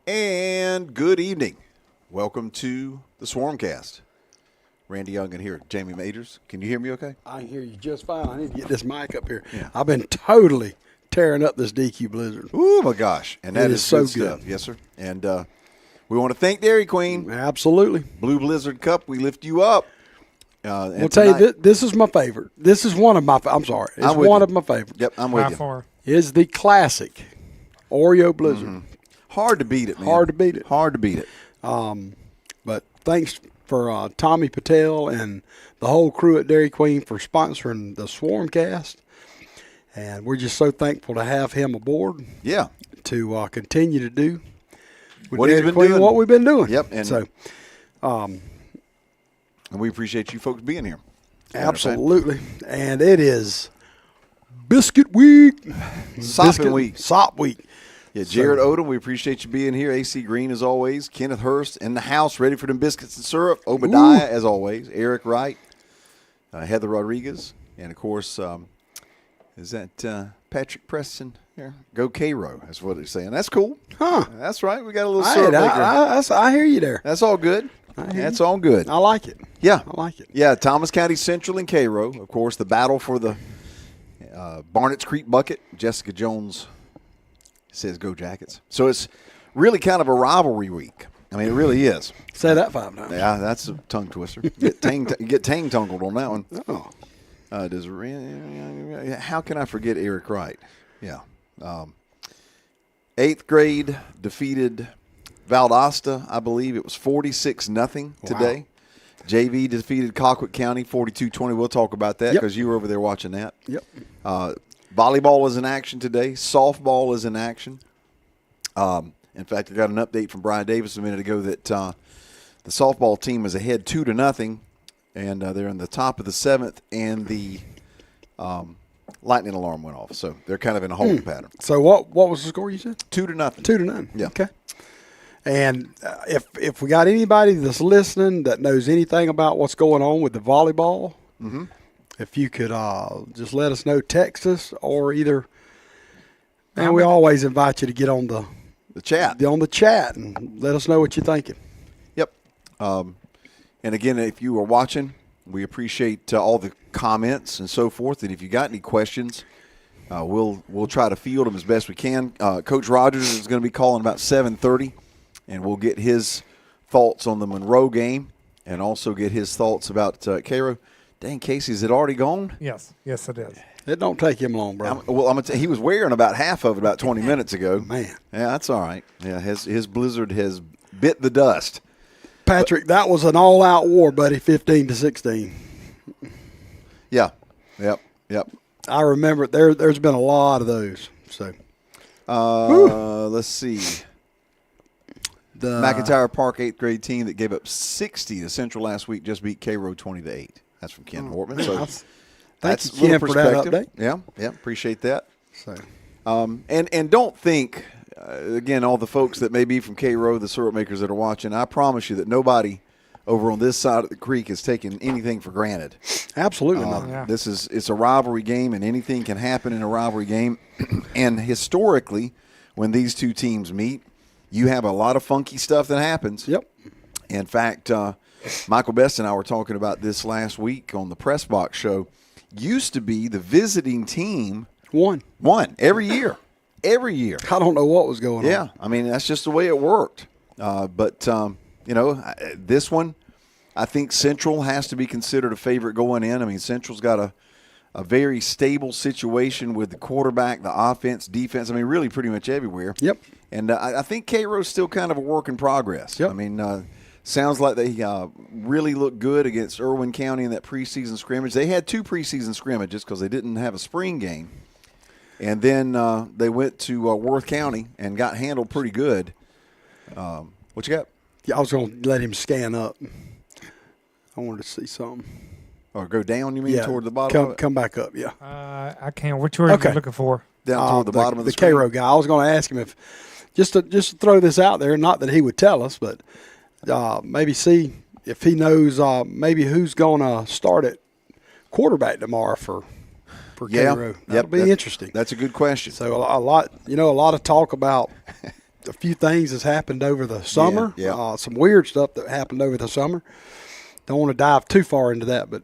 And good evening. Welcome to the Swarmcast. Randy Young and here, Jamie Majors. Can you hear me okay? I can hear you just fine. I need to get this mic up here. Yeah. I've been totally tearing up this DQ Blizzard. Oh, my gosh. And that It is is so good stuff. good. Yes, sir. And we want to thank Dairy Queen. Absolutely. Blue Blizzard Cup, we lift you up. I'll tell you, this is my favorite. This is one of my, I'm sorry, it's one of my favorites. Yep, I'm with By you. far. Is the classic Oreo Blizzard. Mm-hmm. Hard to beat it, man. Hard to beat it. Hard to beat it. But thanks for Tommy Patel and the whole crew at Dairy Queen for sponsoring the Swarmcast. And we're just so thankful to have him aboard. Yeah. To continue to do with What he's Dairy been Queen doing. what we've been doing. Yep, and- so And we appreciate you folks being here. absolutely. And it is Biscuit Week. Sopping Week. Sop Week. Yeah, Jared Odom, we appreciate you being here. AC Green, as always. Kenneth Hurst in the house, ready for them biscuits and syrup. Obadiah, as always. Eric Wright. Heather Rodriguez. And, of course, is that Patrick Preston? Yeah. Go Cairo, that's what he's saying. That's cool. Huh. That's right. We got a little syrup maker. I hear you there. That's all good. That's all good. I like it. Yeah. I like it. Yeah, Thomas County Central and Cairo. Of course, the battle for the Barnett's Creek bucket. Jessica Jones says go Jackets. So it's really kind of a rivalry week. I mean, it really is. Say that 5 times. Yeah, that's a tongue twister. Get tang-tungled on that one. Oh. How can I forget Eric Wright? Yeah. 8th grade defeated Valdosta, I believe. It was 46-0 today. JV defeated Colquitt County 42-20. We'll talk about that because you were over there watching that. Yep. Volleyball is in action today. Softball is in action. In fact, I got an update from Brian Davis a minute ago that the softball team is ahead 2-0, and they're in the top of the 7th, and the lightning alarm went off. So they're kind of in a holding pattern. So what was the score you said? 2-0. 2-0. Yeah. Okay. And if we got anybody that's listening that knows anything about what's going on with the volleyball, if you could just let us know, text us, or either. And we always invite you to get on the chat. on the chat and let us know what you're thinking. Yep. And again, if you are watching, we appreciate all the comments and so forth. And if you got any questions, we'll try to field them as best we can. Coach Rogers is going to be calling about 7:30, and we'll get his thoughts on the Monroe game and also get his thoughts about Cairo. Dang, Casey, is it already gone? Yes, it is. It don't take him long, bro. I'm gonna he was wearing about half of it about 20 minutes ago. Man. Yeah, that's all right. Yeah, his blizzard has bit the dust. Patrick, that was an all-out war, buddy, 15-16. Yeah. Yep. I remember it. There's been a lot of those. So let's see. the McIntyre Park 8th grade team that gave up 60 to Central last week just beat Cairo 20-8. That's from Ken Hortman. So thank that's you, a little Ken, for that perspective. update. Yeah, appreciate that. So And don't think, again, all the folks that may be from Cairo, the syrup makers that are watching, I promise you that nobody over on this side of the creek is taking anything for granted. absolutely not. Yeah. It's a rivalry game, and anything can happen in a rivalry game. And historically, when these two teams meet, you have a lot of funky stuff that happens. Yep. In fact, Michael Best and I were talking about this last week on the Press Box show. Used to be the visiting team Won every year. Every year. I don't know what was going on. Yeah, I mean, that's just the way it worked. But this one, I think Central has to be considered a favorite going in. I mean, Central's got a very stable situation with the quarterback, the offense, defense. I mean, really pretty much everywhere. Yep. And I think Cairo's still kind of a work in progress. Yep. I mean, sounds like they really looked good against Irwin County in that preseason scrimmage. They had 2 preseason scrimmages because they didn't have a spring game. And then they went to Worth County and got handled pretty good. What you got? Yeah, I was going to let him scan up. I wanted to see something. Or go down, you mean, toward the bottom of it? Come back up, yeah. I can't. Which word are you looking for? Down toward the bottom of the screen? Cairo guy. I was going to ask him if just to throw this out there, not that he would tell us, but maybe see if he knows maybe who's going to start at quarterback tomorrow for Cairo. That'll be interesting. That's a good question. So a lot of talk about a few things that's happened over the summer. Yeah. Some weird stuff that happened over the summer. Don't want to dive too far into that, but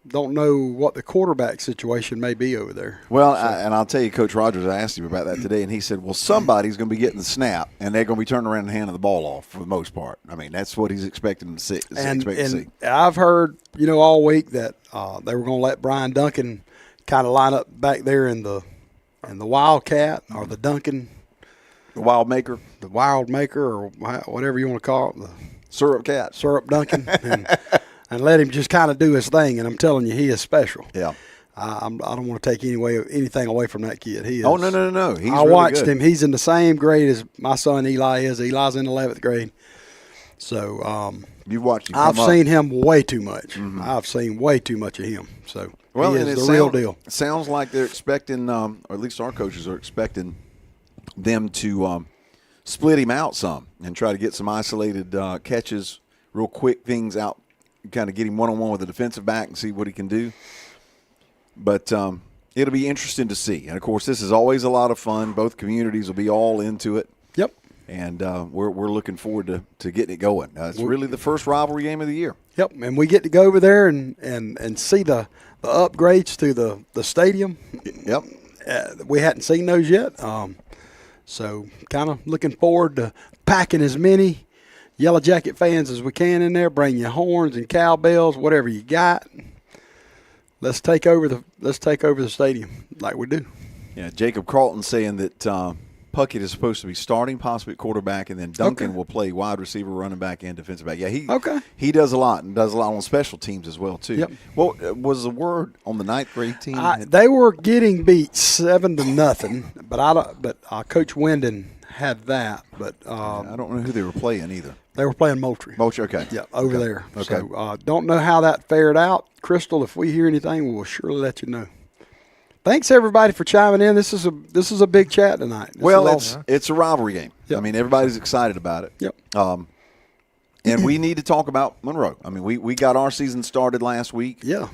don't know what the quarterback situation may be over there. Well, and I'll tell you, Coach Rogers, I asked him about that today, and he said, well, somebody's going to be getting the snap, and they're going to be turning around and handing the ball off for the most part. I mean, that's what he's expecting to see. And I've heard, all week that they were going to let Brian Duncan kind of line up back there in the Wildcat or the Duncan. The Wild Maker. The Wild Maker or whatever you want to call it. The Syrup Cat. Syrup Duncan. And let him just kind of do his thing. And I'm telling you, he is special. Yeah. I don't want to take anything away from that kid. He is. Oh, no. He's I really watched good. him. He's in the same grade as my son Eli is. Eli's in 11th grade. So You've watched him I've come up. seen him way too much. Mm-hmm. I've seen way too much of him. So he and is the real deal. It sounds like they're expecting, or at least our coaches are expecting them to split him out some and try to get some isolated catches, real quick things out, kind of get him one-on-one with the defensive back and see what he can do. But it'll be interesting to see. And, of course, this is always a lot of fun. Both communities will be all into it. Yep. And we're looking forward to getting it going. It's really the first rivalry game of the year. Yep, and we get to go over there and see the upgrades to the stadium. Yep. We hadn't seen those yet. So kind of looking forward to packing as many Yellow Jacket fans as we can in there. Bring your horns and cowbells, whatever you got. Let's take over the stadium like we do. Yeah, Jacob Carlton saying that Puckett is supposed to be starting, possibly at quarterback, and then Duncan will play wide receiver, running back, and defensive back. Yeah, he does a lot, and does a lot on special teams as well too. Yep. Well, was the word on the 9th grade team? They were getting beat 7-0, but Coach Wyndon had that. But I don't know who they were playing either. They were playing Moultrie. Moultrie, okay. Yeah, over there. Okay. So don't know how that fared out. Crystal, if we hear anything, we will surely let you know. Thanks everybody for chiming in. This is a big chat tonight. It's a rivalry game. Yep. I mean, everybody's excited about it. Yep. And we need to talk about Monroe. I mean, we got our season started last week. Yeah.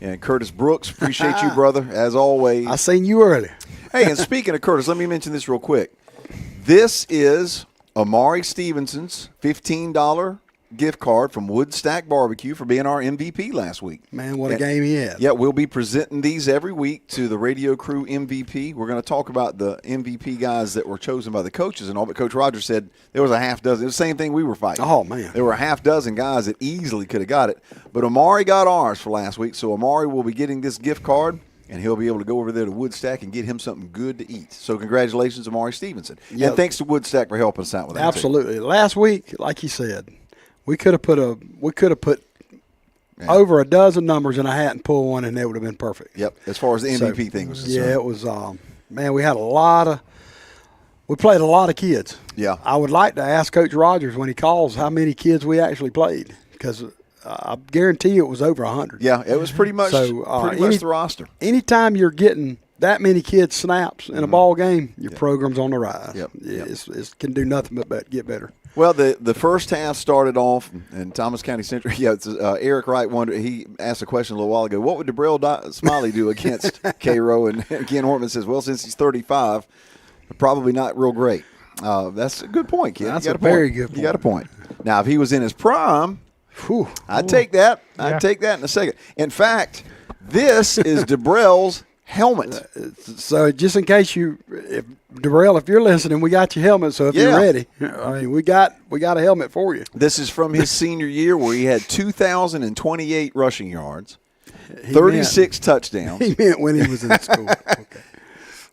And Curtis Brooks, appreciate you, brother, as always. I seen you earlier. Hey, and speaking of Curtis, let me mention this real quick. This is Amari Stevenson's $15 gift card from Woodstack Barbecue for being our MVP last week. Man, what a game he had. Yeah, we'll be presenting these every week to the radio crew MVP. We're going to talk about the MVP guys that were chosen by the coaches and all, but Coach Rogers said there was a half dozen. It was the same thing we were fighting. Oh, man. There were a half dozen guys that easily could have got it, but Amari got ours for last week, so Amari will be getting this gift card, and he'll be able to go over there to Woodstack and get him something good to eat. So congratulations, Amari Stevenson. Yep. And thanks to Woodstack for helping us out with that. Absolutely. Too. Last week, like you said, we could have put over a dozen numbers in a hat and pulled one, and it would have been perfect. Yep. As far as the MVP thing was concerned. Yeah, it was. Man, we played a lot of kids. Yeah. I would like to ask Coach Rogers when he calls how many kids we actually played, because I guarantee you it was over 100. Yeah, it was pretty much the roster. Anytime you're getting that many kids snaps in a ball game, your program's on the rise. Yep. It can do nothing but get better. Well, the first half started off, and Thomas County Central. Yeah, Eric Wright wondered. He asked a question a little while ago. What would DeBrell Smiley do against Cairo? And Ken Hortman says, "Well, since he's 35, probably not real great." That's a good point, kid. That's you got a very good point. You got a point. Now, if he was in his prime, I'd take that. I'd take that in a second. In fact, this is DeBrell's helmet. So just in case DeBrell, if you're listening, we got your helmet. So if you're ready, I mean, we got a helmet for you. This is from his senior year where he had 2,028 rushing yards, 36 touchdowns. He meant when he was in school. Okay.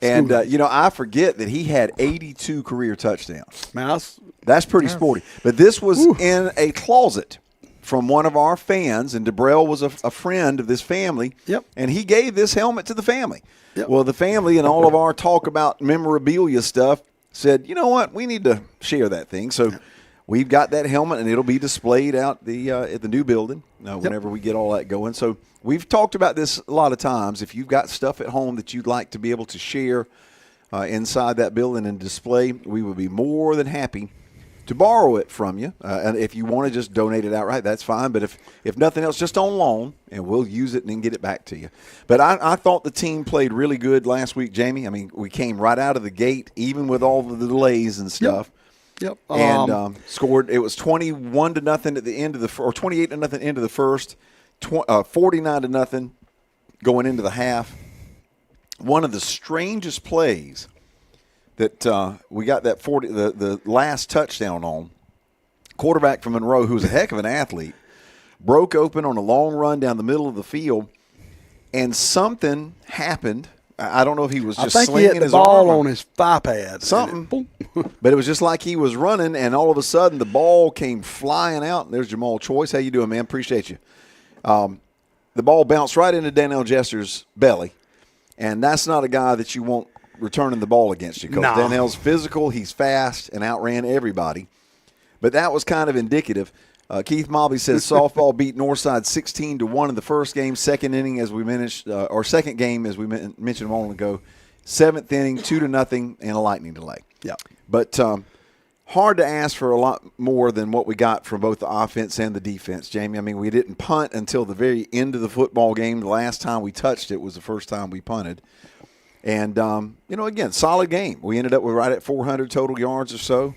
And, I forget that he had 82 career touchdowns. Man, that's pretty sporty. But this was in a closet from one of our fans, and DeBrell was a friend of this family. Yep. And he gave this helmet to the family. Yep. Well, the family and all of our talk about memorabilia stuff said, you know what, we need to share that thing. So we've got that helmet, and it'll be displayed out at the new building whenever we get all that going. So we've talked about this a lot of times. If you've got stuff at home that you'd like to be able to share inside that building and display, we would be more than happy to borrow it from you. And if you want to just donate it outright, that's fine. But if nothing else, just on loan, and we'll use it and then get it back to you. But I thought the team played really good last week, Jamie. I mean, we came right out of the gate, even with all the delays and stuff. Yep. And scored. It was 21-0 at the end of the, or 28-0 into the first, 49-0 going into the half. One of the strangest plays that we got that the last touchdown on, quarterback from Monroe, who's a heck of an athlete, broke open on a long run down the middle of the field, and something happened. I don't know if he was just slinging his arm. I think he hit the ball on his thigh pad. Something. But it was just like he was running, and all of a sudden the ball came flying out. And there's Jamal Choice. How you doing, man? Appreciate you. The ball bounced right into Daniel Jester's belly, and that's not a guy that you want returning the ball against you, because Daniel's physical, he's fast, and outran everybody. But that was kind of indicative. Keith Mobby says softball beat Northside 16-1 in the first game. Second inning, as we mentioned, or second game, as we mentioned a moment ago. Seventh inning, 2-0, and a lightning delay. Yeah. But hard to ask for a lot more than what we got from both the offense and the defense, Jamie. I mean, we didn't punt until the very end of the football game. The last time we touched it was the first time we punted. And, again, solid game. We ended up with right at 400 total yards or so.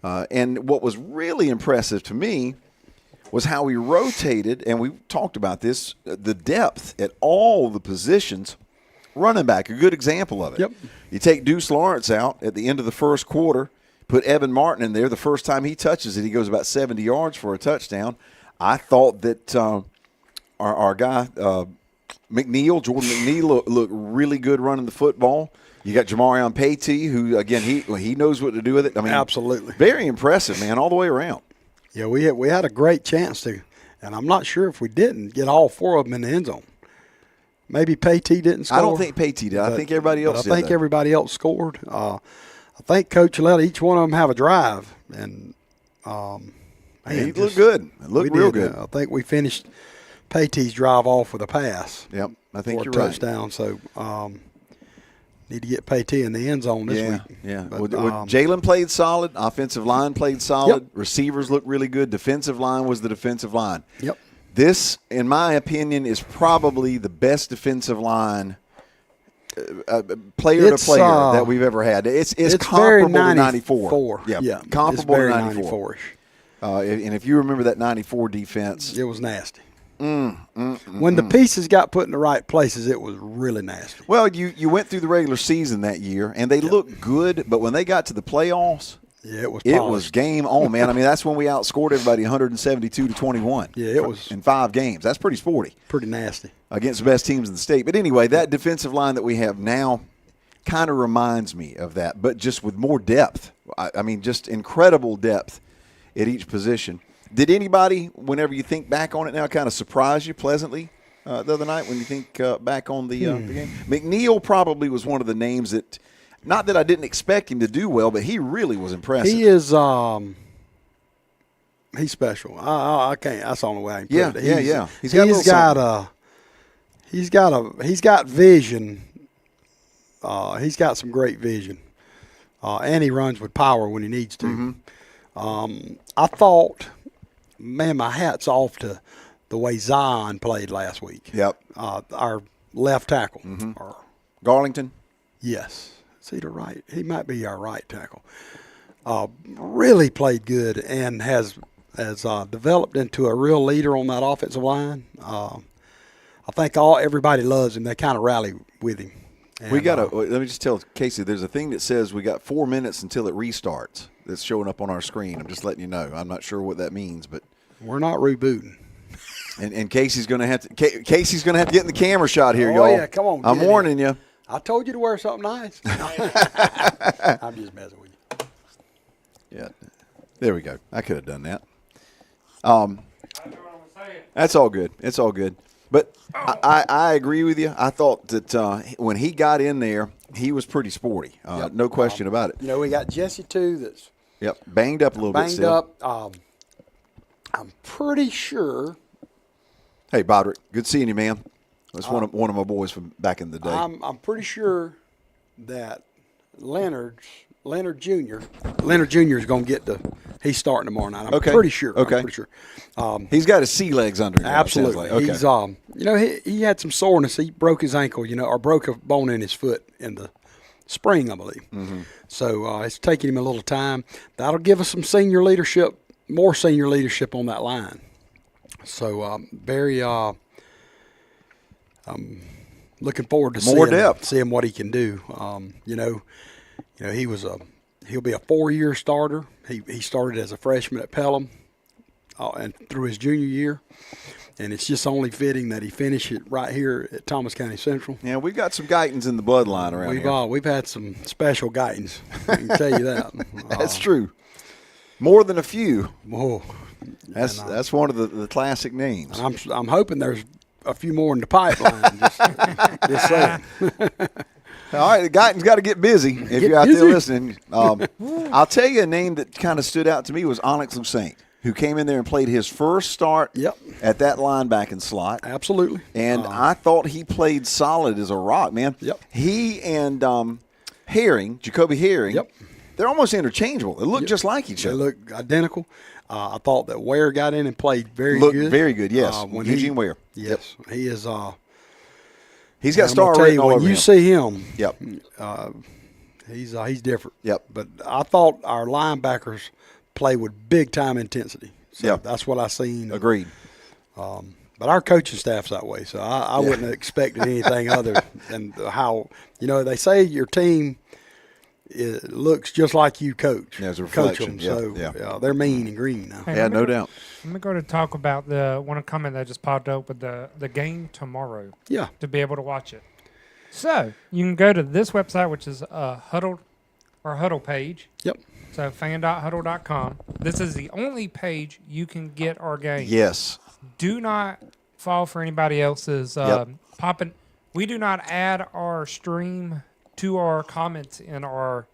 And what was really impressive to me was how we rotated, and we talked about this, the depth at all the positions. Running back, a good example of it. Yep. You take Deuce Lawrence out at the end of the first quarter, put Evan Martin in there. The first time he touches it, he goes about 70 yards for a touchdown. I thought that our guy, Jordan McNeil, looked really good running the football. You got Jamarion Patey, who, again, he knows what to do with it. I mean, absolutely. Very impressive, man, all the way around. Yeah, we had a great chance to, and I'm not sure if we didn't get all four of them in the end zone. Maybe Patey didn't score. I don't think Patey did. I think everybody else did. I think everybody else scored. I think Coach let each one of them have a drive, and he looked good. It looked real good. I think we finished Patey's drive off with a pass. Yep, I think you're touchdown. right. So need to get Patey in the end zone this week. Yeah, But, Jalen played solid. Offensive line played solid. Yep. Receivers looked really good. Defensive line was the defensive line. Yep. This, in my opinion, is probably the best defensive line player to player that we've ever had. It's comparable to 94. Yeah, comparable to 94. And if you remember that 94 defense. It was nasty. When the pieces got put in the right places, it was really nasty. Well, you went through the regular season that year, and they looked good, but when they got to the playoffs, it was game on, man. I mean, that's when we outscored everybody 172-21. Yeah, it was in 5 games. That's pretty sporty. Pretty nasty Against the best teams in the state. But anyway, that defensive line that we have now kind of reminds me of that, but just with more depth. I mean, just incredible depth at each position. Did anybody, whenever you think back on it now, kind of surprise you pleasantly the other night when you think back on the game? McNeil probably was one of the names that, not that I didn't expect him to do well, but he really was impressive. He is he's special. I can't. That's the only way I can put it. Yeah. He's got vision. He's got some great vision, and he runs with power when he needs to. Mm-hmm. I thought, man, my hat's off to the way Zion played last week. Yep. Our left tackle. Garlington? Yes. Is he the right? He might be our right tackle. Really played good and has developed into a real leader on that offensive line. I think everybody loves him. They kind of rally with him. And, let me just tell Casey, there's a thing that says we got 4 minutes until it restarts that's showing up on our screen. I'm just letting you know. I'm not sure what that means, but we're not rebooting. And Casey's going to have to get in the camera shot here, y'all. Oh yeah, come on. I'm warning you. I told you to wear something nice. I'm just messing with you. Yeah. There we go. I could have done that. That's all good. It's all good. But I agree with you. I thought that when he got in there, he was pretty sporty. No question about it. We got Jesse, too, that's banged up a little bit still. I'm pretty sure. Hey, Bodrick, good seeing you, man. That's one of my boys from back in the day. I'm pretty sure that Leonard Jr. is going to get the He's starting tomorrow night. I'm Okay. pretty sure. Okay. I'm pretty sure. He's got his sea legs under him. it sounds Absolutely. like. Okay. He's he had some soreness. He broke his ankle, or broke a bone in his foot in the spring, I believe. Mm-hmm. So it's taking him a little time. That'll give us some more senior leadership on that line. So very looking forward to More depth. seeing what he can do. He'll be a 4-year starter. He started as a freshman at Pelham and through his junior year. And it's just only fitting that he finish it right here at Thomas County Central. Yeah, we've got some Guytons in the bloodline around here. We've had some special Guytons. I can tell you that. That's true. More than a few. Whoa. That's one of the classic names. I'm hoping there's a few more in the pipeline. Just saying. All right, the Guyton's got to get busy if you're out there listening. I'll tell you a name that kind of stood out to me was Onyx Saint, who came in there and played his first start at that linebacking slot. Absolutely. And I thought he played solid as a rock, man. Yep. He and Jacoby Herring, they're almost interchangeable. They look just like each They other. look identical. I thought that Ware got in and played very Looked good. very good, yes. Eugene Ware. Yes, he is. He's got star tell written you, all when over you him. see him, he's different. Yep. But I thought our linebackers play with big time intensity. So that's what I seen. Agreed. But our coaching staff's that way, so I wouldn't have expected anything other than how they say your team looks just like you coach. Yeah, it's a coach reflection. them, so they're mean and green now. Hey, Yeah, no doubt. Let me go to talk about one comment that just popped up with the game tomorrow. Yeah. To be able to watch it. So you can go to this website, which is Huddle page. Yep. So fan.huddle.com. This is the only page you can get our game. Yes. Do not fall for anybody else's popping. We do not add our stream to our comments in our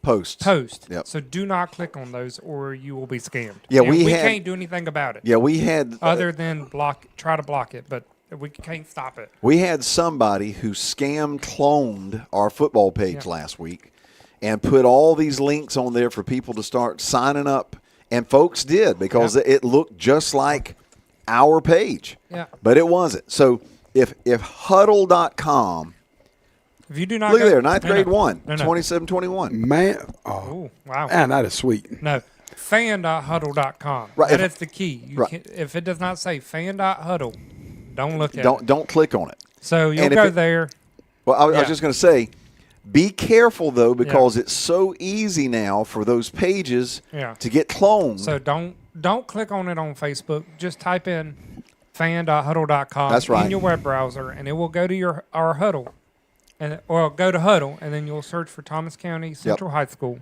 post. Yep. So do not click on those or you will be scammed. Yeah, and we can't do anything about it. Yeah, we had other than try to block it, but we can't stop it. We had somebody who cloned our football page last week and put all these links on there for people to start signing up. And folks did because it looked just like our page. Yeah. But it wasn't. So if huddle.com, if you do not look at there, ninth grade 27-21. Man, oh, wow. Man, that is sweet. No, fan.huddle.com. Right. That is the key. If it does not say fan.huddle, don't look at it. Don't click on it. So you'll go there. Well, I was just going to say, be careful, though, because it's so easy now for those pages to get cloned. So don't click on it on Facebook. Just type in fan.huddle.com in your web browser, and it will go to our huddle. Or go to Huddle, and then you'll search for Thomas County Central High School.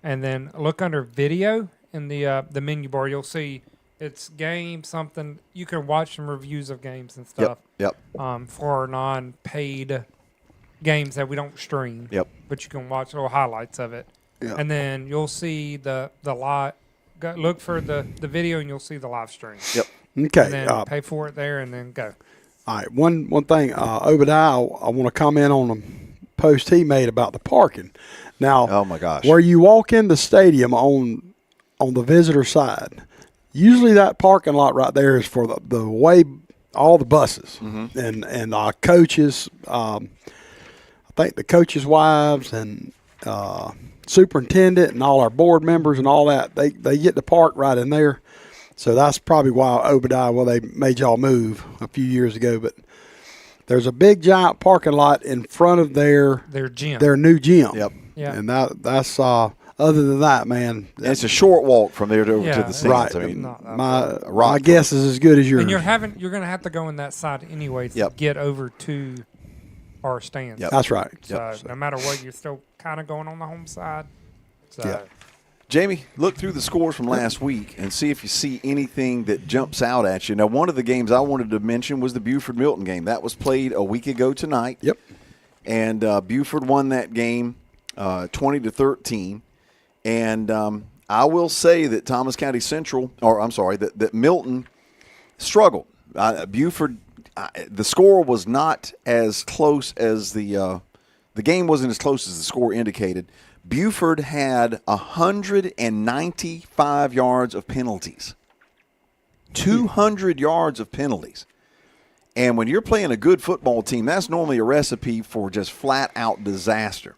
And then look under video in the menu bar. You'll see it's game something. You can watch some reviews of games and stuff. For non-paid games that we don't stream. But you can watch little highlights of it. And then you'll see the live. Look for the video, and you'll see the live stream. Okay. And then pay for it there, and then go. All right, one thing, Obadiah, I want to comment on the post he made about the parking. Now, oh my gosh, where you walk in the stadium on the visitor side, usually that parking lot right there is for the way all the buses and our coaches. I think the coaches' wives and superintendent and all our board members and all that they get to park right in there. So that's probably why Obadiah, they made y'all move a few years ago. But there's a big, giant parking lot in front of their gym, their new gym. Yeah. And that's other than that, man. It's a short walk from there to the stands. Right. I mean, my guess is as good as yours. And you're going to have to go in that side anyway to get over to our stands. That's right. So no matter what, you're still kind of going on the home side. So. Jamie, look through the scores from last week and see if you see anything that jumps out at you. Now, one of the games I wanted to mention was the Buford-Milton game. That was played a week ago tonight. Yep. And Buford won that game 20-13. And I will say that Thomas County Central, that Milton struggled. Buford, the score was not as close as the game wasn't as close as the score indicated. Buford had 195 yards of penalties. 200 yards of penalties. And when you're playing a good football team, that's normally a recipe for just flat-out disaster.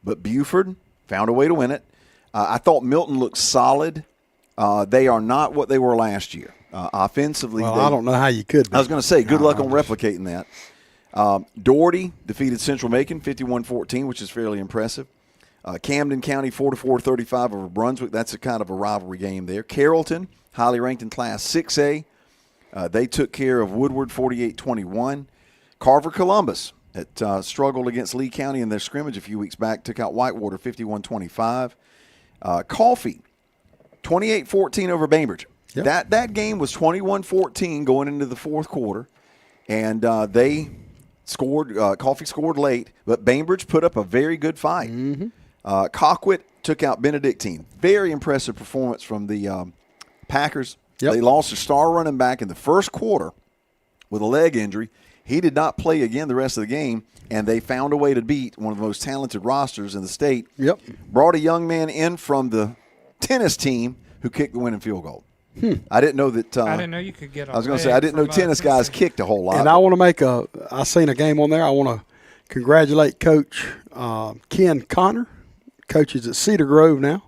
But Buford found a way to win it. I thought Milton looked solid. They are not what they were last year. Offensively, well, I don't know how you could be. I was going to say, good luck on replicating that. Doherty defeated Central Macon 51-14, which is fairly impressive. Camden County 44-35 over Brunswick. That's a kind of a rivalry game there. Carrollton, highly ranked in Class 6A. They took care of Woodward 48-21. Carver Columbus that struggled against Lee County in their scrimmage a few weeks back, took out Whitewater 51-25. Coffee 28-14 over Bainbridge. Yep. That game was 21-14 going into the fourth quarter, and they scored. Coffee scored late, but Bainbridge put up a very good fight. Mm-hmm. Colquitt took out Benedictine. Very impressive performance from the Packers. Yep. They lost a star running back in the first quarter with a leg injury. He did not play again the rest of the game, and they found a way to beat one of the most talented rosters in the state. Yep. Brought a young man in from the tennis team who kicked the winning field goal. I didn't know that. I didn't know you could get. I was going to say I didn't know tennis guys kicked a whole lot. And I want to make I seen a game on there. I want to congratulate Coach Ken Connor. Coaches at Cedar Grove now,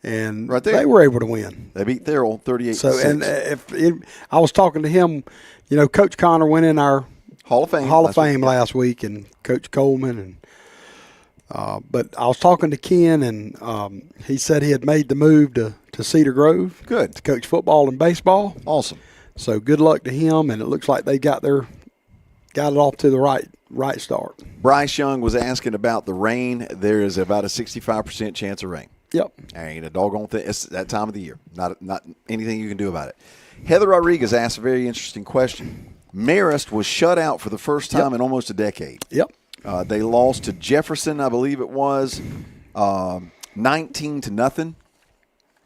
and right there, they were able to win. They beat Thurl 38-6. So, and I was talking to him, Coach Connor went in our Hall of Fame last week, and Coach Coleman, and but I was talking to Ken, and he said he had made the move to Cedar Grove. Good. To coach football and baseball. Awesome. So good luck to him, and it looks like they got it off to the right start. Bryce Young was asking about the rain. There is about a 65% chance of rain. Yep. Ain't a doggone thing. It's that time of the year. Not anything you can do about it. Heather Rodriguez asked a very interesting question. Marist was shut out for the first time in almost a decade. Yep. They lost to Jefferson, I believe it was, 19-0.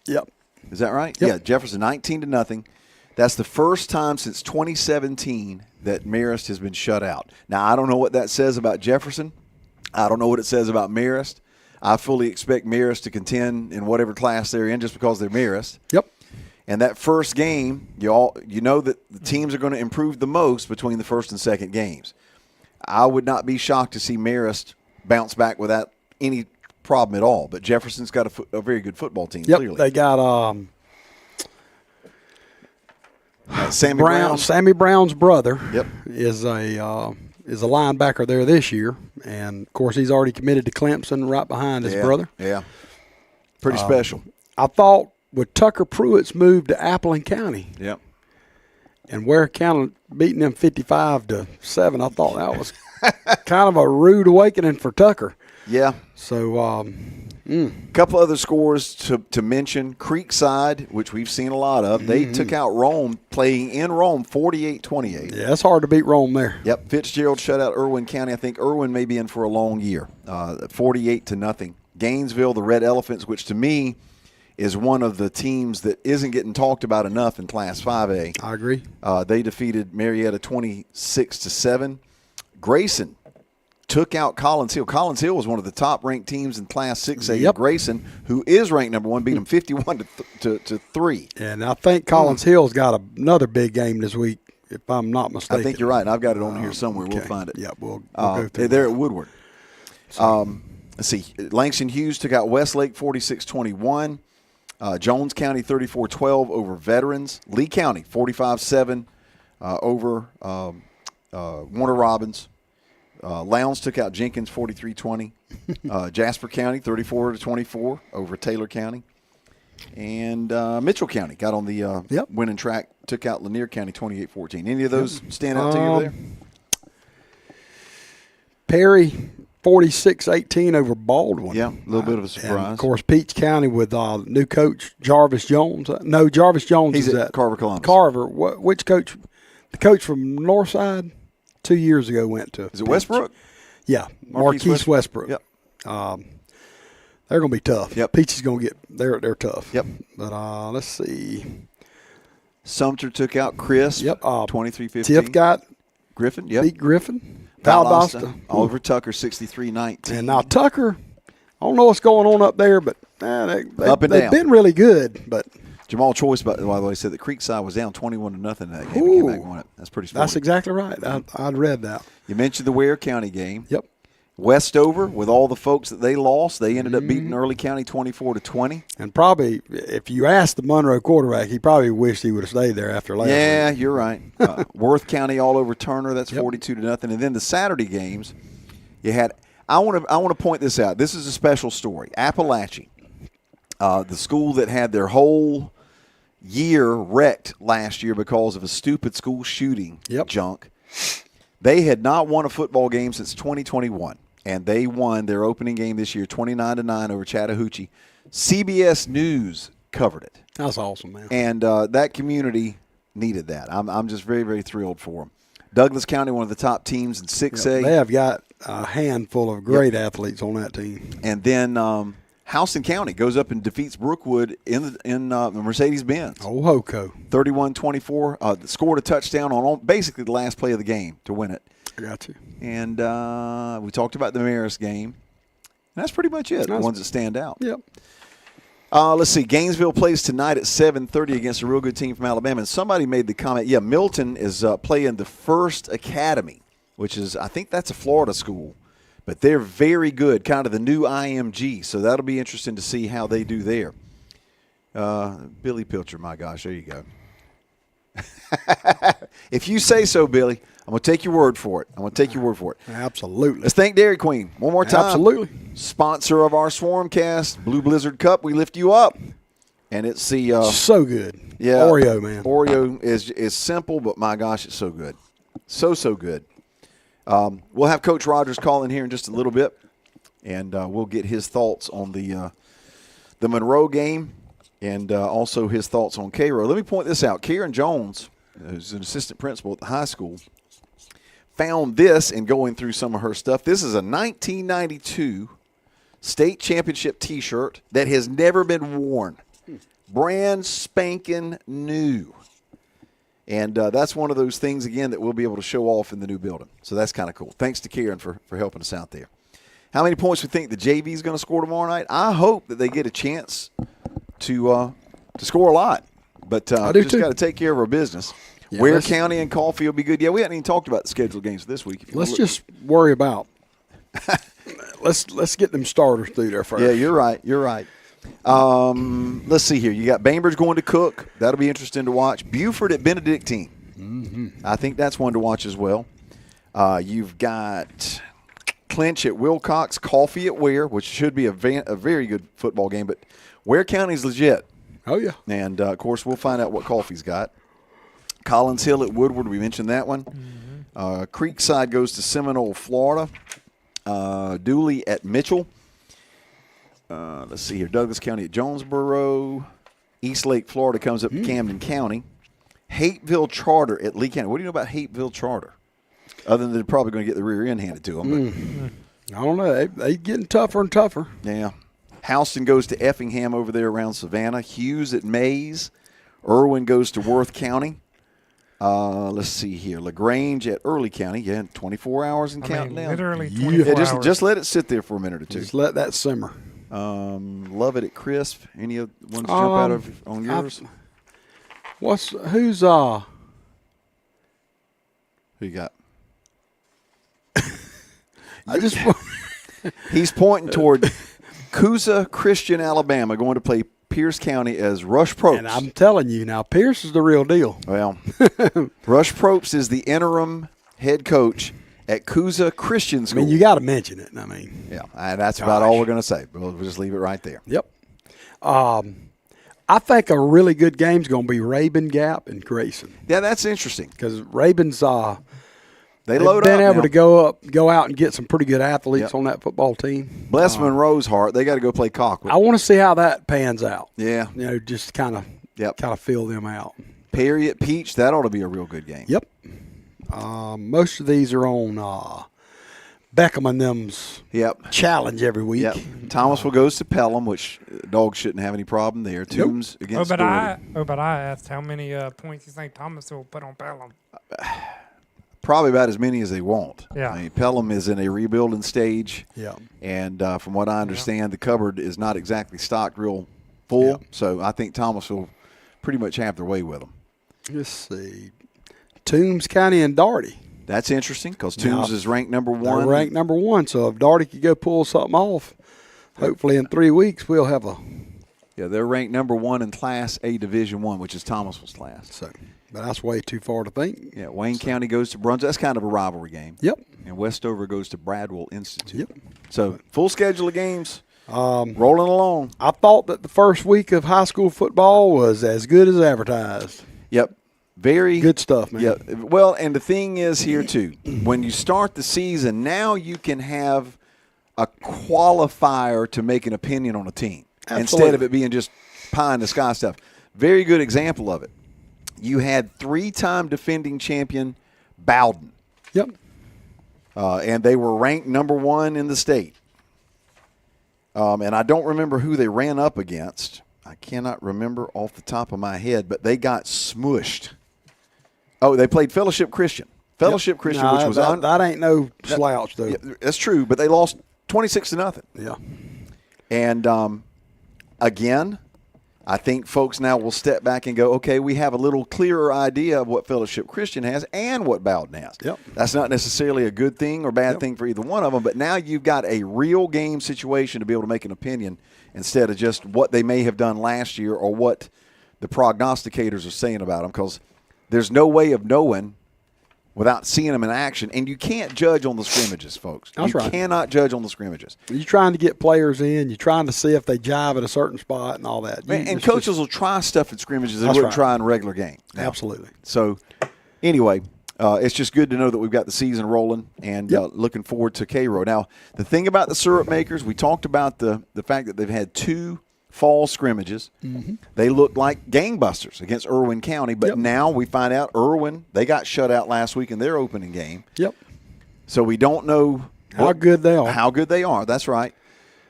Yep. Is that right? Yep. Yeah, Jefferson 19-0. That's the first time since 2017 that Marist has been shut out. Now, I don't know what that says about Jefferson. I don't know what it says about Marist. I fully expect Marist to contend in whatever class they're in just because they're Marist. Yep. And that first game, you know that the teams are going to improve the most between the first and second games. I would not be shocked to see Marist bounce back without any problem at all. But Jefferson's got a very good football team, clearly. They got Sammy Brown. Sammy Brown's brother Yep. is a linebacker there this year. And, of course, he's already committed to Clemson right behind his brother. Yeah. Pretty special. I thought with Tucker Pruitt's move to Appleton County. Yep. And Ware County beating them 55-7, I thought that was kind of a rude awakening for Tucker. Yeah. So, A couple other scores to mention. Creekside, which we've seen a lot of, they took out Rome, playing in Rome 48-28. Yeah, it's hard to beat Rome there. Yep. Fitzgerald shut out Irwin County. I think Irwin may be in for a long year, 48-0. Gainesville, the Red Elephants, which to me is one of the teams that isn't getting talked about enough in Class 5A. I agree. They defeated Marietta 26-7. Grayson took out Collins Hill. Collins Hill was one of the top-ranked teams in Class 6A. Yep. Grayson, who is ranked number 1, beat them 51-3. And I think Collins Hill's got another big game this week, if I'm not mistaken. I think you're right. I've got it on here somewhere. Okay. We'll find it. Yeah, we'll go through they're at Woodward. Let's see. Langston Hughes took out Westlake 46-21. Jones County 34-12 over Veterans. Lee County 45-7 over Warner Robins. Lowndes took out Jenkins 43-20. Jasper County 34-24 over Taylor County. And Mitchell County got on the winning track, took out Lanier County 28-14. Any of those stand out to you there? Perry 46-18 over Baldwin. Yeah, a little bit of a surprise. And of course, Peach County with new coach Jarvis Jones. No, Jarvis Jones He's is at Carver Columbus. Carver. Which coach? The coach from Northside 2 years ago went to. Is it Westbrook? Yeah, Marquise Westbrook. Yep. They're going to be tough. Yep. Peach is going to get. They're tough. Yep. But let's see. Sumter took out Chris. Yep. 23-15. Tiff got Griffin. Yep. beat Griffin. Valdosta over Tucker 63-19. And now Tucker, I don't know what's going on up there, but Up and they've down. been really good. But Jamal Choice, by the way, said that Creekside was down 21-0 in that game. And came back and won it. That's pretty sporty. that's exactly right. I'd read that. You mentioned the Ware County game. Yep. Westover, with all the folks that they lost, they ended up beating Early County 24-20. And probably, if you asked the Monroe quarterback, he probably wished he would have stayed there after last Yeah, week. you're right. Worth County all over Turner. That's 42-0. And then the Saturday games, you had. I want to point this out. This is a special story. Appalachia, the school that had their whole year wrecked last year because of a stupid school shooting junk. They had not won a football game since 2021, and they won their opening game this year 29-9 over Chattahoochee. CBS News covered it. That's awesome, man. And that community needed that. I'm just very, very thrilled for them. Douglas County, one of the top teams in 6A. They have got a handful of great athletes on that team. And then Houston County goes up and defeats Brookwood in Mercedes-Benz. Oh, Hoco. 31-24. Scored a touchdown on basically the last play of the game to win it. I got you. And we talked about the Marist game. And that's pretty much it, the ones that stand out. Yep. Let's see. Gainesville plays tonight at 7:30 against a real good team from Alabama. And somebody made the comment, Milton is playing the First Academy, which is, I think that's a Florida school. But they're very good, kind of the new IMG. So that'll be interesting to see how they do there. Billy Pilcher, my gosh, there you go. If you say so, Billy, I'm going to take your word for it. Absolutely. Let's thank Dairy Queen one more time. Absolutely. Sponsor of our Swarmcast, Blue Blizzard Cup. We lift you up. And it's the so good. Yeah, Oreo, man. Oreo is simple, but my gosh, it's so good. So good. We'll have Coach Rogers call in here in just a little bit, and we'll get his thoughts on the Monroe game and also his thoughts on Cairo. Let me point this out. Karen Jones, who's an assistant principal at the high school, found this in going through some of her stuff. This is a 1992 state championship T-shirt that has never been worn. Brand spanking new. And that's one of those things, again, that we'll be able to show off in the new building. So that's kind of cool. Thanks to Karen for helping us out there. How many points do you think the JV is going to score tomorrow night? I hope that they get a chance to score a lot. But just got to take care of our business. Yeah, Ware County and Coffee will be good. Yeah, we haven't even talked about the scheduled games this week. Let's just worry about. let's get them starters through there first. Yeah, you're right. Let's see here. You got Bainbridge going to Cook. That'll be interesting to watch. Buford at Benedictine. Mm-hmm. I think that's one to watch as well. You've got Clinch at Wilcox, Coffee at Ware, which should be a very good football game. But Ware County's legit. Oh, yeah. And, of course, we'll find out what Coffee's got. Collins Hill at Woodward. We mentioned that one. Mm-hmm. Creekside goes to Seminole, Florida. Dooley at Mitchell. Let's see here. Douglas County at Jonesboro. East Lake, Florida comes up to Camden County. Hateville Charter at Lee County. What do you know about Hateville Charter? Other than they're probably going to get the rear end handed to them. I don't know. They're getting tougher and tougher. Yeah. Houston goes to Effingham over there around Savannah. Hughes at Mays. Irwin goes to Worth County. Let's see here. LaGrange at Early County. Yeah, 24 hours and counting down. Literally 24 hours. Just let it sit there for a minute or two. Just let that simmer. Love it at Crisp. Any of the ones jump out of on yours? Who's Who you got? He's pointing toward Coosa Christian, Alabama, going to play Pierce County as Rush Probst. And I'm telling you now, Pierce is the real deal. Well, Rush Probst is the interim head coach at Coosa Christian School. I mean, you got to mention it. Yeah, that's about all we're going to say. We'll just leave it right there. Yep. I think a really good game is going to be Rabun Gap and Grayson. Yeah, that's interesting because Rabun's they've load been up able now. to go out and get some pretty good athletes on that football team. Bless Monroe's heart. They got to go play Cockwood. I want to see how that pans out. Yeah, just kind of fill them out. Perry at Peach. That ought to be a real good game. Yep. Most of these are on Beckham and them's challenge every week. Yep. Thomasville goes to Pelham, which dogs shouldn't have any problem there. Toombs against Obadiah asked how many points you think Thomasville will put on Pelham. probably about as many as they want. Yeah. I mean, Pelham is in a rebuilding stage. Yeah. And from what I understand, the cupboard is not exactly stocked real full. Yeah. So I think Thomasville pretty much have their way with them. Let's see. Toombs County and Daugherty. That's interesting because Toombs is ranked number one. They're ranked number one. So if Daugherty could go pull something off, hopefully in 3 weeks we'll have a. Yeah, they're ranked number one in Class A Division I, which is Thomasville's class. So, but that's way too far to think. Yeah, Wayne County goes to Brunswick. That's kind of a rivalry game. Yep. And Westover goes to Bradwell Institute. Yep. So full schedule of games, rolling along. I thought that the first week of high school football was as good as advertised. Yep. Very good stuff, man. Yeah. Well, and the thing is here too, when you start the season, now you can have a qualifier to make an opinion on a team. Absolutely. Instead of it being just pie in the sky stuff. Very good example of it. You had 3-time defending champion Bowden. Yep. And they were ranked number one in the state. And I don't remember who they ran up against. I cannot remember off the top of my head, but they got smushed. Oh, they played Fellowship Christian. Fellowship Christian, nah, which was that ain't no slouch, though. Yeah, that's true, but they lost 26-0. Yeah. And again, I think folks now will step back and go, okay, we have a little clearer idea of what Fellowship Christian has and what Bowden has. Yep. That's not necessarily a good thing or bad thing for either one of them, but now you've got a real game situation to be able to make an opinion instead of just what they may have done last year or what the prognosticators are saying about them, because there's no way of knowing without seeing them in action. And you can't judge on the scrimmages, folks. That's right. You cannot judge on the scrimmages. You're trying to get players in. You're trying to see if they jive at a certain spot and all that. And coaches will try stuff at scrimmages they wouldn't try in a regular game. Now. Absolutely. So, anyway, it's just good to know that we've got the season rolling and looking forward to Cairo. Now, the thing about the syrup makers, we talked about the fact that they've had 2 fall scrimmages. Mm-hmm. They looked like gangbusters against Irwin County, but now we find out Irwin, they got shut out last week in their opening game. Yep. So we don't know how good they are. How good they are, that's right.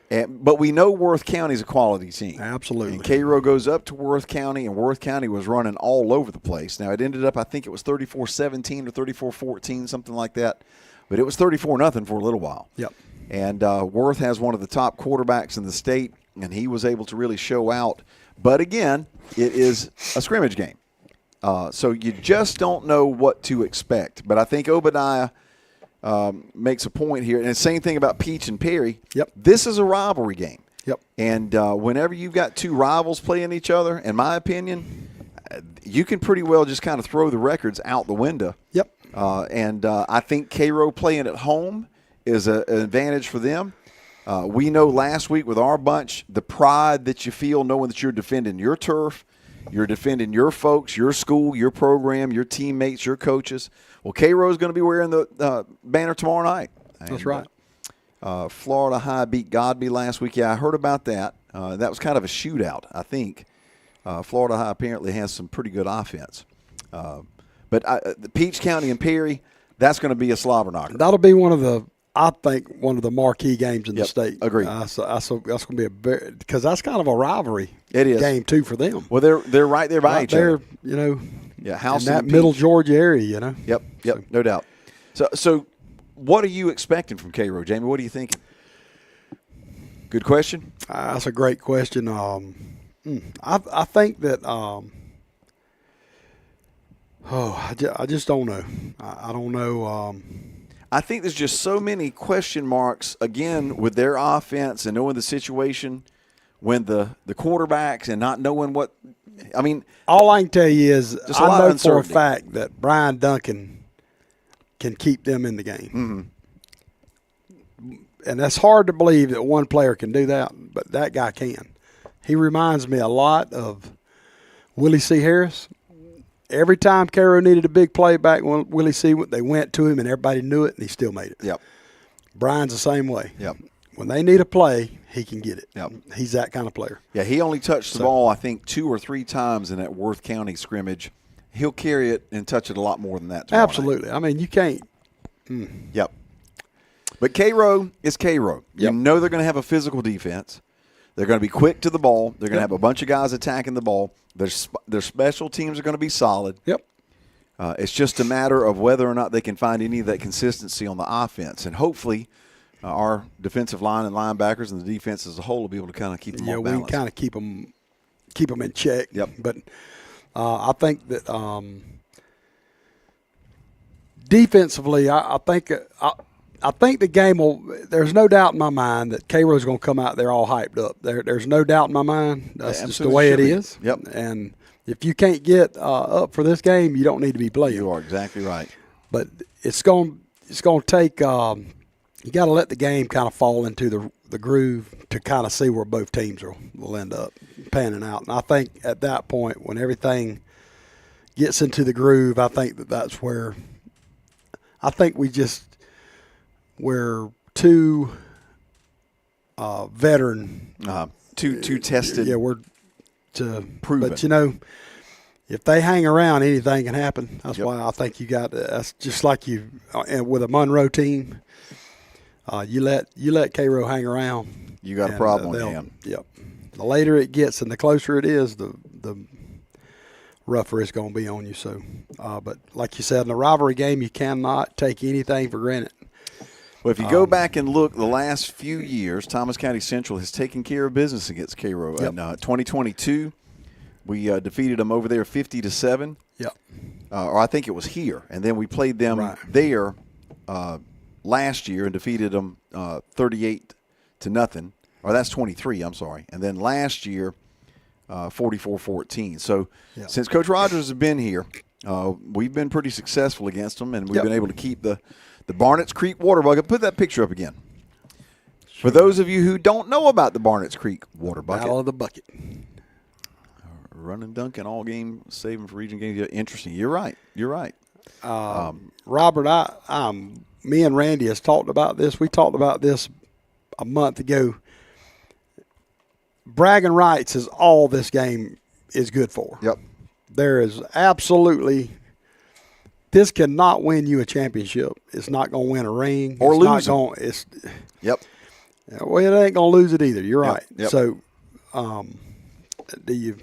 But we know Worth County's a quality team. Absolutely. And Cairo goes up to Worth County, and Worth County was running all over the place. Now, it ended up, I think it was 34-17 or 34-14, something like that. But it was 34-0 for a little while. Yep. And Worth has one of the top quarterbacks in the state, and he was able to really show out. But, again, it is a scrimmage game. So you just don't know what to expect. But I think Obadiah makes a point here. And the same thing about Peach and Perry. Yep. This is a rivalry game. Yep. And whenever you've got 2 rivals playing each other, in my opinion, you can pretty well just kind of throw the records out the window. Yep. And I think Cairo playing at home is an advantage for them. We know last week with our bunch, the pride that you feel knowing that you're defending your turf, you're defending your folks, your school, your program, your teammates, your coaches. Well, Cairo is going to be wearing the banner tomorrow night. That's right. Florida High beat Godby last week. Yeah, I heard about that. That was kind of a shootout, I think. Florida High apparently has some pretty good offense. But the Peach County and Perry, that's going to be a slobber knocker. That'll be one of the marquee games in the state. Agreed. So that's going to be because that's kind of a rivalry. It is game too for them. Well, they're right there by each other. You know. Yeah, House in that middle Georgia area. You know. Yep. So, no doubt. So, what are you expecting from Cairo, Jamie? What are you thinking? Good question. That's a great question. I think that. I just don't know. I don't know. I think there's just so many question marks, again, with their offense and knowing the situation when the quarterbacks and not knowing what – I mean – all I can tell you is I know for a fact that Brian Duncan can keep them in the game. Mm-hmm. And that's hard to believe that one player can do that, but that guy can. He reminds me a lot of Willie C. Harris. Every time Cairo needed a big play back when Willie C., they went to him and everybody knew it, and he still made it. Yep. Brian's the same way. Yep. When they need a play, he can get it. Yep. He's that kind of player. Yeah, he only touched the ball, I think, 2 or 3 times in that Worth County scrimmage. He'll carry it and touch it a lot more than that tomorrow Absolutely. night. I mean, you can't. Yep. But Cairo is Cairo. Yep. You know they're going to have a physical defense. They're going to be quick to the ball. They're going to have a bunch of guys attacking the ball. Their special teams are going to be solid. Yep. It's just a matter of whether or not they can find any of that consistency on the offense. And hopefully our defensive line and linebackers and the defense as a whole will be able to kind of keep them on balance. Yeah, we can kind of keep them in check. Yep. But I think that defensively, I think the game will – there's no doubt in my mind that Cairo's going to come out there all hyped up. There's no doubt in my mind. That's just the way it is. Yep. And if you can't get up for this game, you don't need to be playing. You are exactly right. But it's going to take you got to let the game kind of fall into the groove to kind of see where both teams will end up panning out. And I think at that point, when everything gets into the groove, I think that's where I think we're too veteran, too tested. Yeah, we're to proven. But if they hang around, anything can happen. That's why I think you got. That's just like you with a Monroe team. You let Cairo hang around. You got a problem on your hand. Yep. The later it gets and the closer it is, the rougher it's going to be on you. So, but like you said, in the rivalry game, you cannot take anything for granted. Well, if you go back and look the last few years, Thomas County Central has taken care of business against Cairo. Yep. In 2022, we defeated them over there 50-7. Yep. Or I think it was here, and then we played them there last year and defeated them 38-0. Or that's 23. I'm sorry. And then last year, 44-14. So since Coach Rogers has been here, we've been pretty successful against them, and we've been able to keep the Barnett's Creek water bucket. Put that picture up again. For those of you who don't know about the Barnett's Creek water bucket. Battle of the bucket. Run and dunk in all game, saving for region games. Yeah, interesting. You're right. Robert, me and Randy has talked about this. We talked about this a month ago. Bragging rights is all this game is good for. Yep. There is absolutely – this cannot win you a championship. It's not going to win a ring. Or lose it. Yep. Well, it ain't going to lose it either. You're right. Yep. So, do you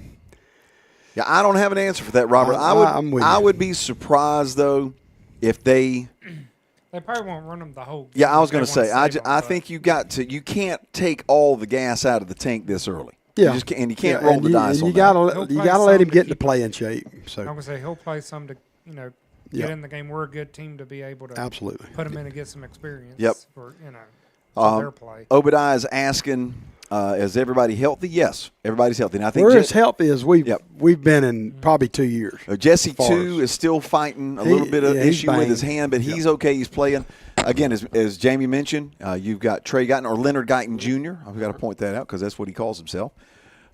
– Yeah, I don't have an answer for that, Robert. I would be surprised, though, if they – They probably won't run them the whole game. Yeah, I was going to say, I think you can't take all the gas out of the tank this early. Yeah. You can't roll the dice on you that. You got to let him get into playing shape. So I would say he'll play some to, get in the game. We're a good team to be able to absolutely put him in and get some experience. Yep. For, for their play. Obadiah is asking, is everybody healthy? Yes, everybody's healthy. And I think we're as healthy as we've been in probably 2 years. Jesse, too, is still fighting a little bit of issue with his hand, but he's okay. He's playing. Again, as Jamie mentioned, you've got Trey Guyton, or Leonard Guyton Jr., I've got to point that out because that's what he calls himself,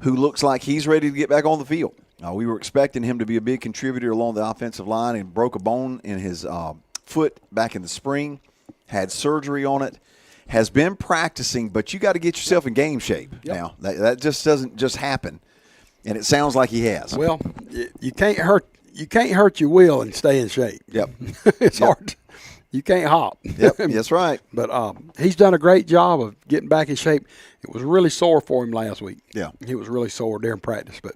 who looks like he's ready to get back on the field. We were expecting him to be a big contributor along the offensive line, and broke a bone in his foot back in the spring, had surgery on it, has been practicing, but you got to get yourself in game shape now. That just doesn't just happen, and it sounds like he has. Well, you can't hurt your will and stay in shape. Yep. It's hard. You can't hop. Yep, that's right. But he's done a great job of getting back in shape. It was really sore for him last week. Yeah. He was really sore during practice, but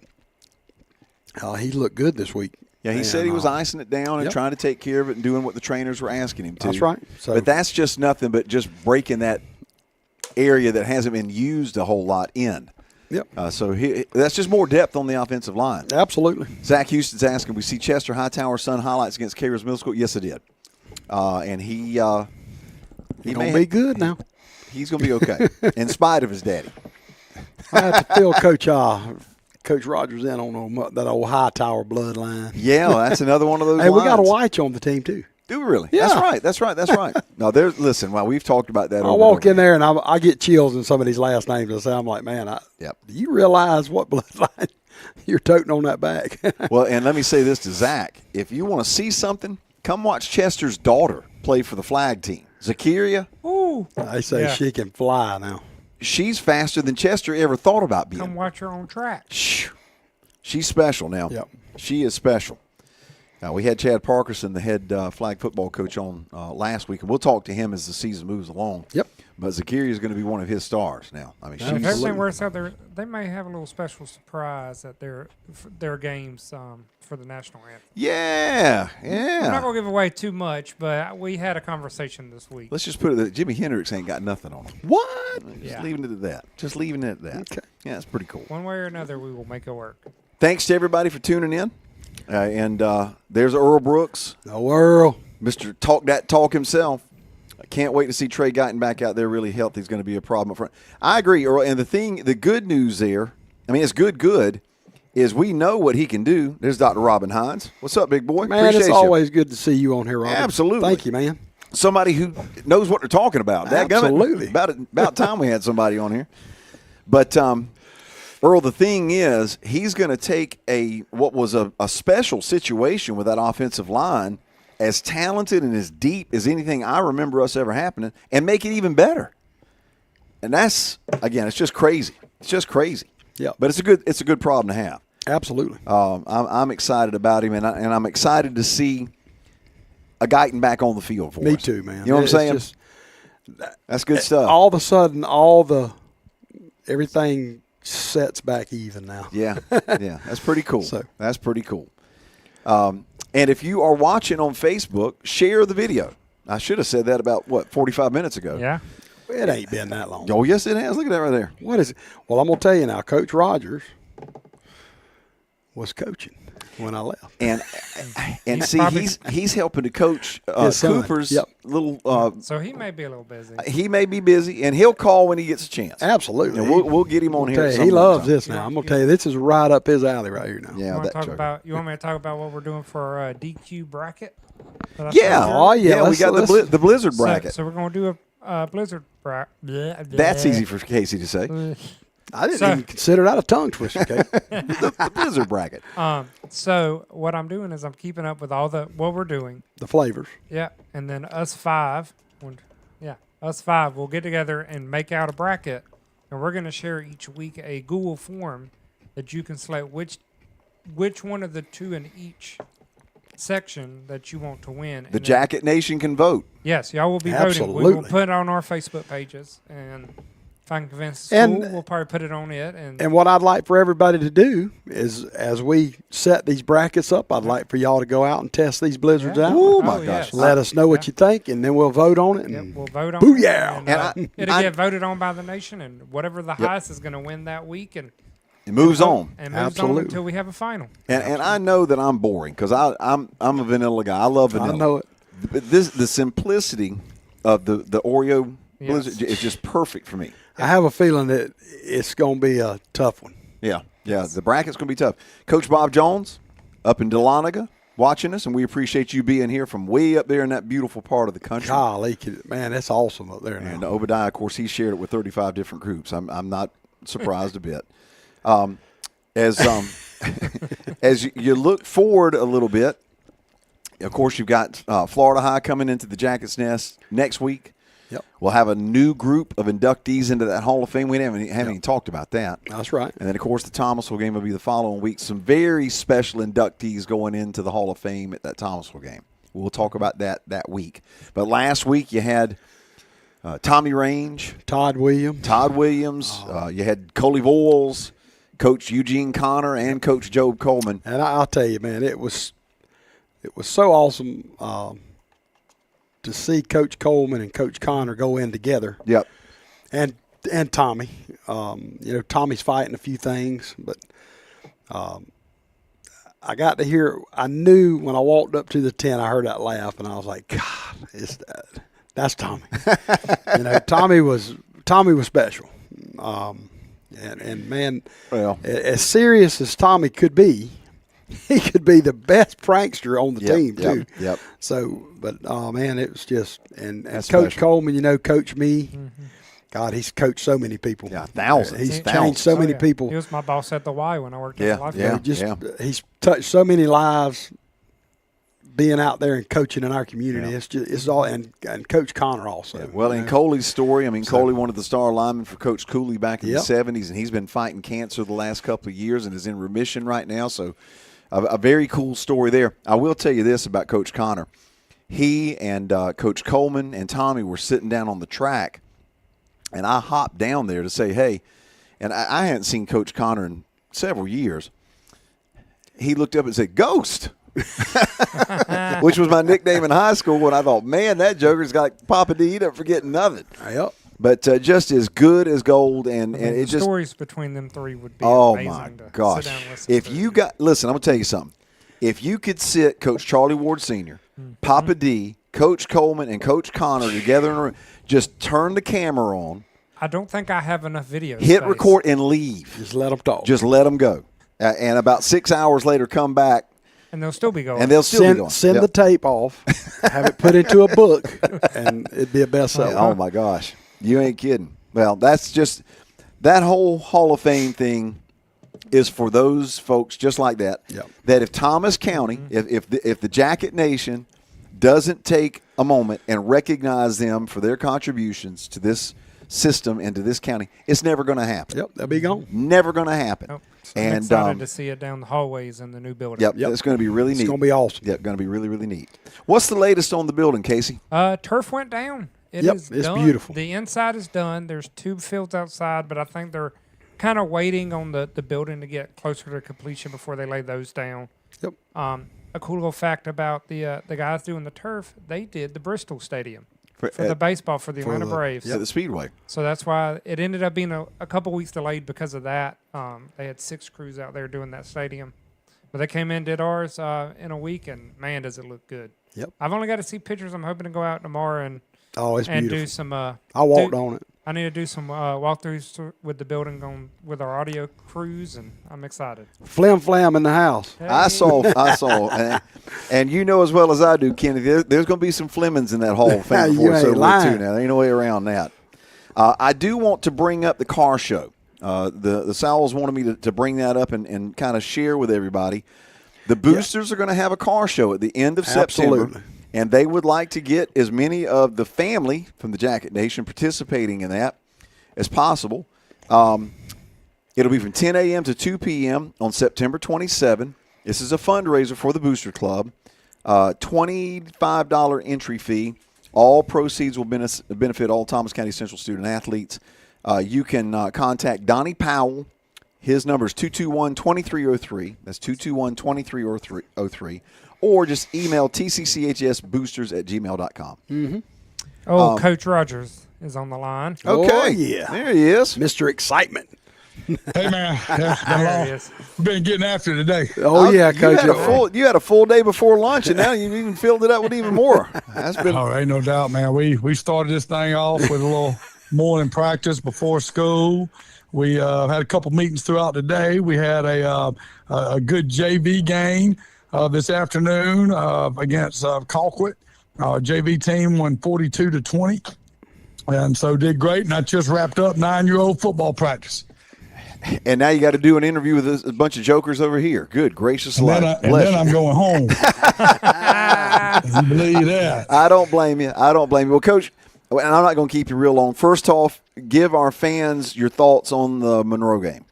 he looked good this week. Yeah, he said he was icing it down and trying to take care of it and doing what the trainers were asking him to. That's right. But that's just nothing but just breaking that area that hasn't been used a whole lot in. Yep. So that's just more depth on the offensive line. Absolutely. Zach Houston's asking, we see Chester Hightower's son highlights against Cairo's Middle School? Yes, I did. And he's going to be good now. He's going to be okay, in spite of his daddy. I have to fill Coach Rogers in on that old Hightower bloodline. Yeah, that's another one of those Hey, lines. we got a White on the team, too. Do we really? Yeah. That's right. No, listen, we've talked about that. I walk in there and I get chills in some of these last names. I say, I'm like, man, do you realize what bloodline you're toting on that back? Well, and let me say this to Zach. If you want to see something, come watch Chester's daughter play for the flag team. Zakiria. Ooh. They say she can fly now. She's faster than Chester ever thought about being. Come watch her on track. She's special now. Yep. She is special. We had Chad Parkerson, the head flag football coach, on last week, and we'll talk to him as the season moves along. Yep. But Zakiri is going to be one of his stars now. I mean, If she's everything works out, they may have a little special surprise at their games for the national anthem. yeah. I'm not gonna give away too much, but we had a conversation this week. Let's just put it that Jimi Hendrix ain't got nothing on him. What? Just leaving it at that. Just leaving it at that. Okay. Yeah, that's pretty cool. One way or another, we will make it work. Thanks to everybody for tuning in. And there's Earl Brooks, No, Earl. Mr. Talk That Talk himself. I can't wait to see Trey Guyton back out there really healthy. Is going to be a problem up front. I agree, Earl. And the good news there, I mean, it's good, is we know what he can do. There's Dr. Robin Hines. What's up, big boy? Man, Appreciate it's you. always good to see you on here, Robert. Absolutely. Thank you, man. Somebody who knows what they're talking about. Absolutely. About time we had somebody on here. But Earl, the thing is, he's going to take what was a special situation with that offensive line, as talented and as deep as anything I remember us ever happening, and make it even better. And that's, again, it's just crazy. It's just crazy. Yeah. But it's a good problem to have. Absolutely. I'm excited about him, and I'm excited to see a Guyton back on the field for us. Me too, man. You know what I'm saying? Just, that's good stuff. all of a sudden, everything sets back even now. Yeah, that's pretty cool. So. That's pretty cool. And if you are watching on Facebook, share the video. I should have said that about, 45 minutes ago. Yeah. It ain't been that long. Oh, yes, it has. Look at that right there. What is it? Well, I'm going to tell you now, Coach Rogers was coaching when I left. And He's see, probably- he's helping to coach His son. Cooper's Yep. little So he may be a little busy. he may be busy, and he'll call when he gets a chance. Absolutely. And we'll get him on I'm here. gonna at tell some he loves point in this now. I'm going to tell you, this is right up his alley right here now. time. Yeah, You want that me to talk about what we're doing for our DQ bracket? that I Yeah. saw here? Oh, yeah. we got the Blizzard So- bracket. So we're going to do a Blizzard bracket. That's easy for Casey to say. I didn't So- even consider that a tongue twister, okay? the Blizzard bracket. So what I'm doing is I'm keeping up with what we're doing. The flavors. Yeah, and then us five will get together and make out a bracket, and we're going to share each week a Google form that you can select which one of the two in each section that you want to win. The And then- Jacket Nation can vote. Yes, y'all will be voting. We will Absolutely. put it on our Facebook pages, and if I can convince the And- school, we'll probably put it on it. And And what I'd like for everybody to do is, as we set these brackets up, I'd like for y'all to go out and test these blizzards Yeah. out. Oh, my Oh, gosh. yes. Let us know what Yeah. you think, and then we'll vote on it. yep, And we'll vote on Booyah! it. And It'll I- get voted on by the nation, and whatever the highest is going to win that week, and It moves on. and moves Absolutely. on until we have a final. And I know that I'm boring because I'm a vanilla guy. I love vanilla. I know it. But the simplicity of the Oreo Yes. Blizzard is just perfect for me. I have a feeling that it's going to be a tough one. Yeah. The bracket's going to be tough. Coach Bob Jones up in Dahlonega watching us, and we appreciate you being here from way up there in that beautiful part of the country. Golly, man, that's awesome up there now. And Obadiah, of course, he shared it with 35 different groups. I'm not surprised a bit. As you look forward a little bit, of course, you've got Florida High coming into the Jackets Nest next week. Yep. We'll have a new group of inductees into that Hall of Fame. We haven't even talked about that. That's right. And then, of course, the Thomasville game will be the following week. Some very special inductees going into the Hall of Fame at that Thomasville game. We'll talk about that week. But last week you had Tommy Range, Todd Williams. you had Coley Voiles, Coach Eugene Connor, and Coach Job Coleman. And I'll tell you, man, it was so awesome to see Coach Coleman and Coach Connor go in together. Yep. And Tommy. Tommy's fighting a few things, but I got to hear. I knew when I walked up to the tent, I heard that laugh, and I was like, God, that's Tommy. Tommy was special. And man, Well, as serious as Tommy could be, he could be the best prankster on the team too. Yep. So, but man, it was just and That's Coach special. Coleman, coached me. God, he's coached so many people. Yeah, thousands. He's Thousands. changed so many people. He was my boss at the Y when I worked Yeah, at the Life yeah. Coach. He's touched so many lives being out there and coaching in our community. Yeah. It's all and Coach Connor also. Well, in Coley's story, Coley wanted the star lineman for Coach Cooley back in Yep. the 70s, and he's been fighting cancer the last couple of years and is in remission right now. So a very cool story there. I will tell you this about Coach Connor. He and Coach Coleman and Tommy were sitting down on the track And I hopped down there to say, hey, and I hadn't seen Coach Connor in several years. He looked up and said, Ghost, which was my nickname in high school. And I thought, man, that joker's got Papa D. He don't forget nothing. Yep. But just as good as gold. And the it just. Stories between them three would be amazing. amazing My to gosh. sit down and listen If to. you got, listen, I'm going to tell you something. If you could sit Coach Charlie Ward Sr., Papa D., Coach Coleman, and Coach Connor together in a room, just turn the camera on, I don't think I have enough video hit space. record, and leave. Just let them talk. Just let them go. And about 6 hours later, come back, And they'll still be going. and they'll still be going. Send Yep. the tape off, have it put into a book, and it'd be a bestseller. Oh, my gosh. You ain't kidding. Well, that's just – that whole Hall of Fame thing is for those folks just like that, Yep. that if Thomas County, if the Jacket Nation doesn't take a moment and recognize them for their contributions to this system and to this county, it's never going to happen. Yep, they'll be gone. Never going to happen. Nope. I'm And excited to see it down the hallways in the new building. Yep, it's going to be really neat. It's going to be awesome. Yep, going to be really, really neat. What's the latest on the building, Casey? Turf went down. It Yep, is it's done. beautiful. The inside is done. There's 2 fields outside, but I think they're kind of waiting on the building to get closer to completion before they lay those down. Yep. A cool little fact about the guys doing the turf, they did the Bristol Stadium for at- the baseball for the Atlanta Braves. At the Speedway. So that's why it ended up being a couple weeks delayed because of that. They had 6 crews out there doing that stadium. But they came in, did ours in a week, and, man, does it look good. Yep. I've only got to see pictures. I'm hoping to go out tomorrow and Oh, it's beautiful. do some. I walked on it. I need to do some walkthroughs with the building with our audio crews, and I'm excited. Flim flam in the house. I saw, and you know as well as I do, Kenny, there's going to be some Flemings in that Hall of Fame You before it's ain't over with, lying. too. Now, there ain't no way around that. I do want to bring up the car show. The Sowells wanted me to bring that up and kind of share with everybody. The Boosters are going to have a car show at the end of September. Absolutely. And they would like to get as many of the family from the Jacket Nation participating in that as possible. It'll be from 10 a.m. to 2 p.m. on September 27. This is a fundraiser for the Booster Club. $25 entry fee. All proceeds will benefit all Thomas County Central student athletes. You can contact Donnie Powell. His number is 221-2303. That's 221-2303. Or just email tcchsboosters@gmail.com. Oh, Coach Rogers is on the line. Okay. Oh, yeah. There he is. Mr. Excitement. Hey, man. Yeah, There he is. we've been getting after it today. Oh, yeah, Coach. You had a full day before lunch, and now you've even filled it up with even more. That's been Oh, ain't no doubt, man. We started this thing off with a little morning practice before school. We had a couple meetings throughout the day. We had a good JV game this afternoon against Colquitt. Our JV team won 42-20, and so did great. And I just wrapped up 9-year-old football practice. And now you got to do an interview with a bunch of jokers over here. Good gracious And life. then I'm going home. You believe that? I don't blame you. Well, Coach, and I'm not going to keep you real long. First off, give our fans your thoughts on the Monroe game.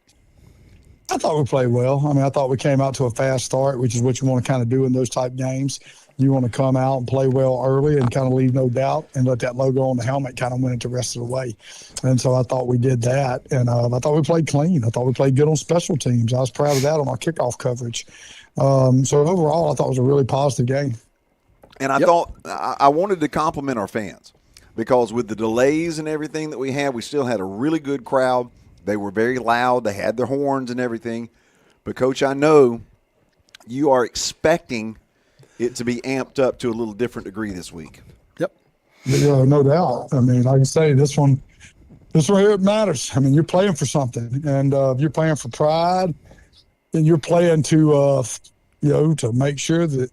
I thought we played well. I mean, I thought we came out to a fast start, which is what you want to kind of do in those type games. You want to come out and play well early and kind of leave no doubt and let that logo on the helmet kind of win it the rest of the way. And so I thought we did that. And I thought we played clean. I thought we played good on special teams. I was proud of that on our kickoff coverage. So overall, I thought it was a really positive game. And I thought I wanted to compliment our fans because with the delays and everything that we had, we still had a really good crowd. They were very loud. They had their horns and everything. But, Coach, I know you are expecting it to be amped up to a little different degree this week. Yep. Yeah, no doubt. I mean, like I say, this one here it matters. I mean, you're playing for something, and you're playing for pride, and you're playing to to make sure that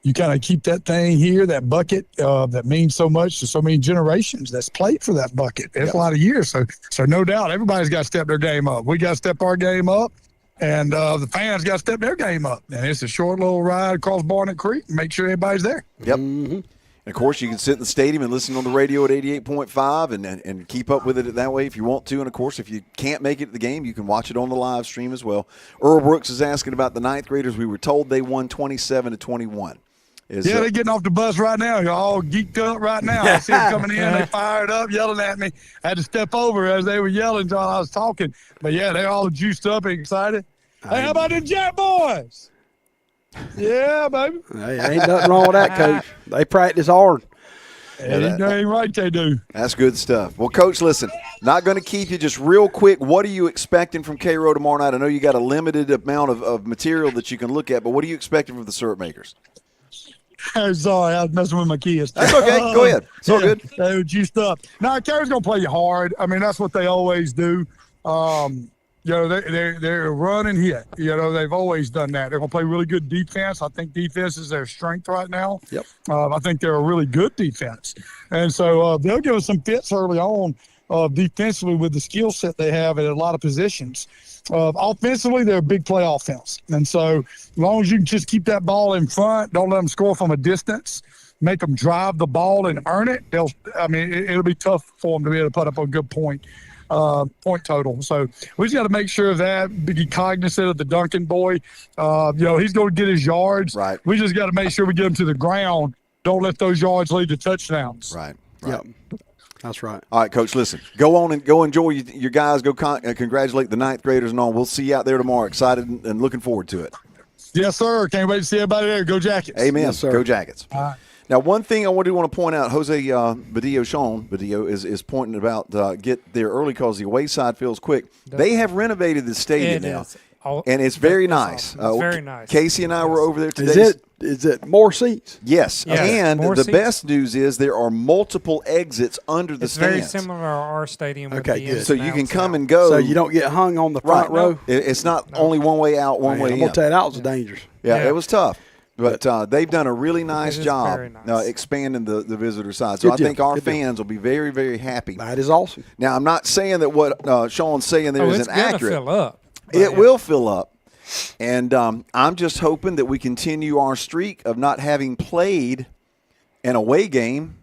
you kind of keep that thing here, that bucket that means so much to so many generations that's played for that bucket. It's a lot of years, so no doubt everybody's got to step their game up. We got to step our game up. And the fans got to step their game up. And it's a short little ride across Barnett Creek and make sure everybody's there. Yep. And, of course, you can sit in the stadium and listen on the radio at 88.5 and keep up with it that way if you want to. And, of course, if you can't make it to the game, you can watch it on the live stream as well. Earl Brooks is asking about the ninth graders. We were told they won 27-21. Yeah, they're getting off the bus right now. You're all geeked up right now. I see them coming in. They fired up, yelling at me. I had to step over as they were yelling while I was talking. But, yeah, they're all juiced up and excited. Hey, how about the Jack boys? Yeah, baby. Hey, ain't nothing wrong with that, Coach. They practice hard. Yeah, ain't right they do. That's good stuff. Well, Coach, listen, not going to keep you. Just real quick, what are you expecting from Cairo tomorrow night? I know you got a limited amount of material that you can look at, but what are you expecting from the syrup makers? Sorry, I was messing with my kids. That's okay. Go ahead. It's all good. They were juiced up. Now, Cairo's going to play you hard. I mean, that's what they always do. They're run and hit. They've always done that. They're going to play really good defense. I think defense is their strength right now. Yep. I think they're a really good defense. And so they'll give us some fits early on defensively with the skill set they have at a lot of positions. Offensively, they're a big play offense. And so as long as you can just keep that ball in front, don't let them score from a distance, make them drive the ball and earn it, it'll be tough for them to be able to put up a good point total. So we just got to make sure of that, be cognizant of the Duncan boy. He's going to get his yards. Right. We just got to make sure we get him to the ground. Don't let those yards lead to touchdowns. Right. Yep. That's right. All right, Coach, listen. Go on and go enjoy your guys. Go congratulate the ninth graders and all. We'll see you out there tomorrow. Excited and looking forward to it. Yes, sir. Can't wait to see everybody there. Go Jackets. Amen. Yes, sir. Go Jackets. All right. Now, one thing I do want to point out, Sean Badillo is pointing about get there early because the away side feels quick. They have renovated the stadium now, and it's very nice. Awesome. It's very nice. Casey and I were over there today. Is it more seats? Yes. And more the seats. best news is there are multiple exits under the It's stands. very similar to our stadium. With Okay, the good. ins So and you can outs come out. and go. So you don't get hung on the front right. row? No. It's not only one way out, one way I'm in. going to tell you, that was dangerous. Yeah, Yeah. it was tough. But they've done a really nice It is job very nice. expanding the visitor side. So Good I think deal. our Good deal. fans will be very, very happy. That is awesome. Now, I'm not saying that what Sean's saying there It's isn't gonna accurate. fill up. It will fill up. And I'm just hoping that we continue our streak of not having played an away game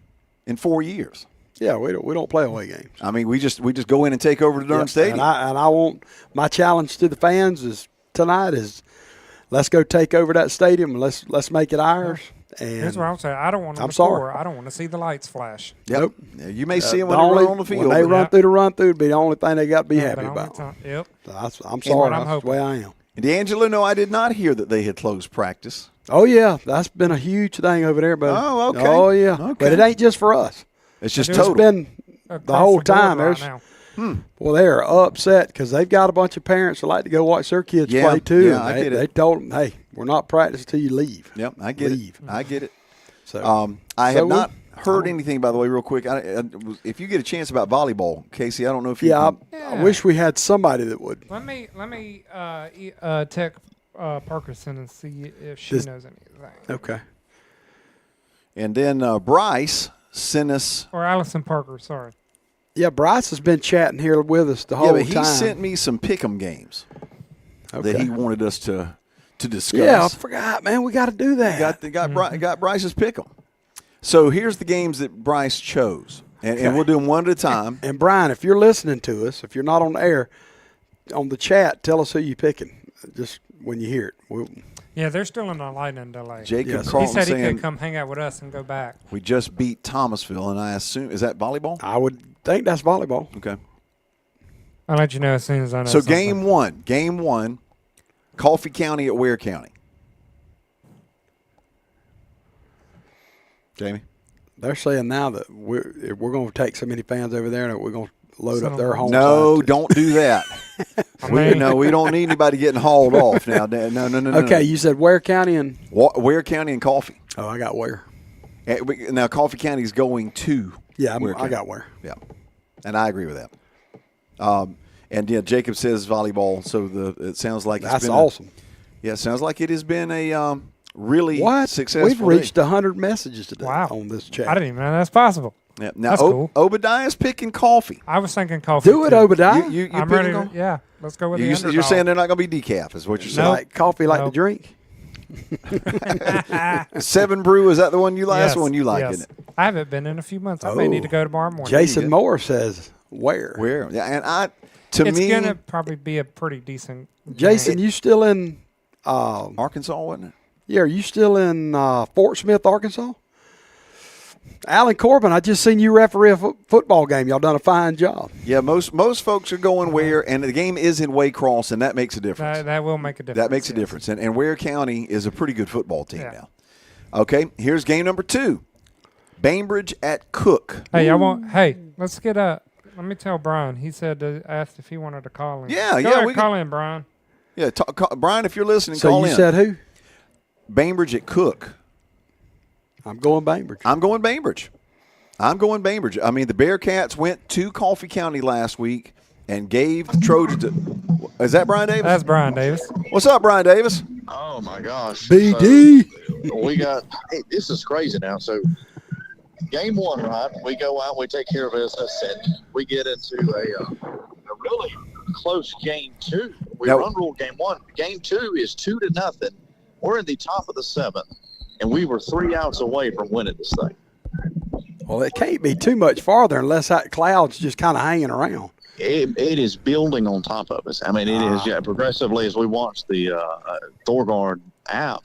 in 4 years. Yeah, we don't play away games. I mean, we just go in and take over the Durham Stadium. And I want my challenge to the fans tonight is let's go take over that stadium and let's make it ours. And Here's what I'm saying. I don't want them I'm to sorry. score. I don't want to see the lights flash. Yep. Nope. Yeah, you may see them when the they only- run on the field. When they but- run through the run-through, it'd be the only thing they got to be happy But only about. time- Yep. So I'm what sorry. I'm That's the way I am. And D'Angelo, no, I did not hear that they had closed practice. Oh, yeah. That's been a huge thing over there, buddy. Oh, okay. Oh, yeah. Okay. But it ain't just for us. It's just It's It's total. been Across the whole board time. right There's now. Well, they are upset because they've got a bunch of parents that like to go watch their kids Yeah, play too. yeah, and I they, get it. they told them, "Hey, we're not practicing till you leave." Yep, I get Leave. it. I get it. So, I So have we- not heard anything, by the way, real quick. If you get a chance about volleyball, Casey, I don't know if you yeah, can. I wish we had somebody that would. Let me text Parkinson and see if she This- knows anything. Okay. And then Bryce sent us. Or Allison Parker. Sorry. Yeah, Bryce has been chatting here with us the whole Yeah, but he time. sent me some pick'em games okay. that he wanted us to discuss. Yeah, I forgot, man. We got to do that. Got Bryce's pick'em. So here's the games that Bryce chose, and Okay. we'll do them one at a time. And Brian, if you're listening to us, if you're not on the air, on the chat, tell us who you picking. Just when you hear it. Yeah, they're still in a lightning delay. Jacob Yes. He Carlton said he saying could come hang out with us and go back. we just beat Thomasville, and I assume is that volleyball? I would think that's volleyball. Okay. I'll let you know as soon as I know. So something. game one, Coffee County at Ware County. Jamie? They're saying now that we're going to take so many fans over there that we're going to load up their home. No, side. don't do that. we don't need anybody getting hauled off now. No. Okay, you said Ware County and Ware County and Coffee. oh, I got Ware. Now Coffee County is going to. Yeah, Ware I County. got Ware. Yeah, and I agree with that. And yeah, Jacob says volleyball. So it sounds like That's it's been awesome. Yeah, it sounds like it has been a really What? successful. We've reached 100 messages today Wow. on this chat. I didn't even know that's possible. Yeah. Now That's cool. Obadiah's picking Coffee. I was thinking coffee. Do it, too. Obadiah. You I'm picking ready. Coffee? Yeah, let's go with the You're underdog. saying they're not going to be decaf, is what you're saying? Nope. Like coffee, like Nope. to drink. 7 Brew, is that the one you like? That's Yes, the one you like, yes. isn't it? I haven't been in a few months. I may need to go tomorrow morning. Jason good. Moore says Ware. Where? Yeah, and It's me, gonna probably be a pretty decent. Jason, game. you still in? Arkansas, wasn't it? Yeah, are you still in Fort Smith, Arkansas? Alan Corbin, I just seen you referee a football game. Y'all done a fine job. Yeah, most folks are going Ware, and the game is in Waycross, and that makes a difference. That will make a difference. That makes a difference. And Ware County is a pretty good football team Yeah. now. Okay, here's game number 2. Bainbridge at Cook. Hey, let's get let me tell Brian. He said asked if he wanted to call in. Yeah, Go yeah, ahead, call in, Brian. Yeah, Brian, if you're listening, So call you in. said who? Bainbridge at Cook. I'm going Bainbridge. I'm going Bainbridge. I mean, the Bearcats went to Coffee County last week and gave the Trojans. Is that Brian Davis? That's Brian Davis. What's up, Brian Davis? Oh my gosh. BD. So we got this is crazy now. So game 1, right? We go out, we take care of business, and we get into a really close game 2. We run rule game 1. Game 2 is 2-0. We're in the top of the 7th, and we were 3 outs away from winning this thing. Well, it can't be too much farther unless that cloud's just kind of hanging around. It is building on top of us. I mean, it is progressively as we watch the Thorgard app,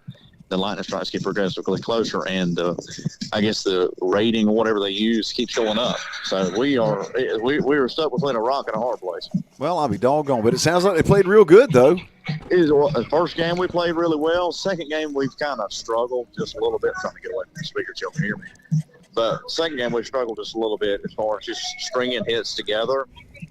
the lightning strikes get progressively closer, and I guess the rating or whatever they use keeps going up. So we are stuck between a rock and a hard place. Well, I'll be doggone, but it sounds like they played real good, though. The first game we played really well. Second game we've kind of struggled just a little bit. Trying to get away from the speaker so you can hear me. But second game we struggled just a little bit as far as just stringing hits together.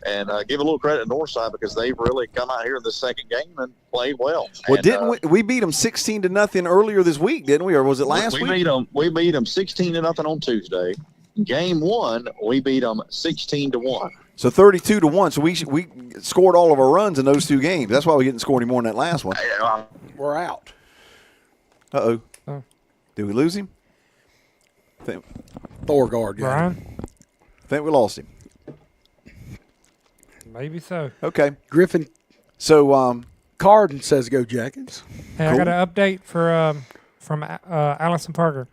And give a little credit to Northside because they've really come out here in the second game and played well. Well, and, didn't we beat them 16-0 earlier this week, didn't we? Or was it last we week? We beat them 16-0 on Tuesday. Game 1, we beat them 16-1. So 32-1. So we scored all of our runs in those 2 games. That's why we didn't score any more in that last one. We're out. Uh-oh. Oh. Did we lose him? Thorgard. Brian? I think we lost him. Maybe so. Okay. Griffin So Carden says go Jackets. Hey, Cool. I got an update from Allison Parker.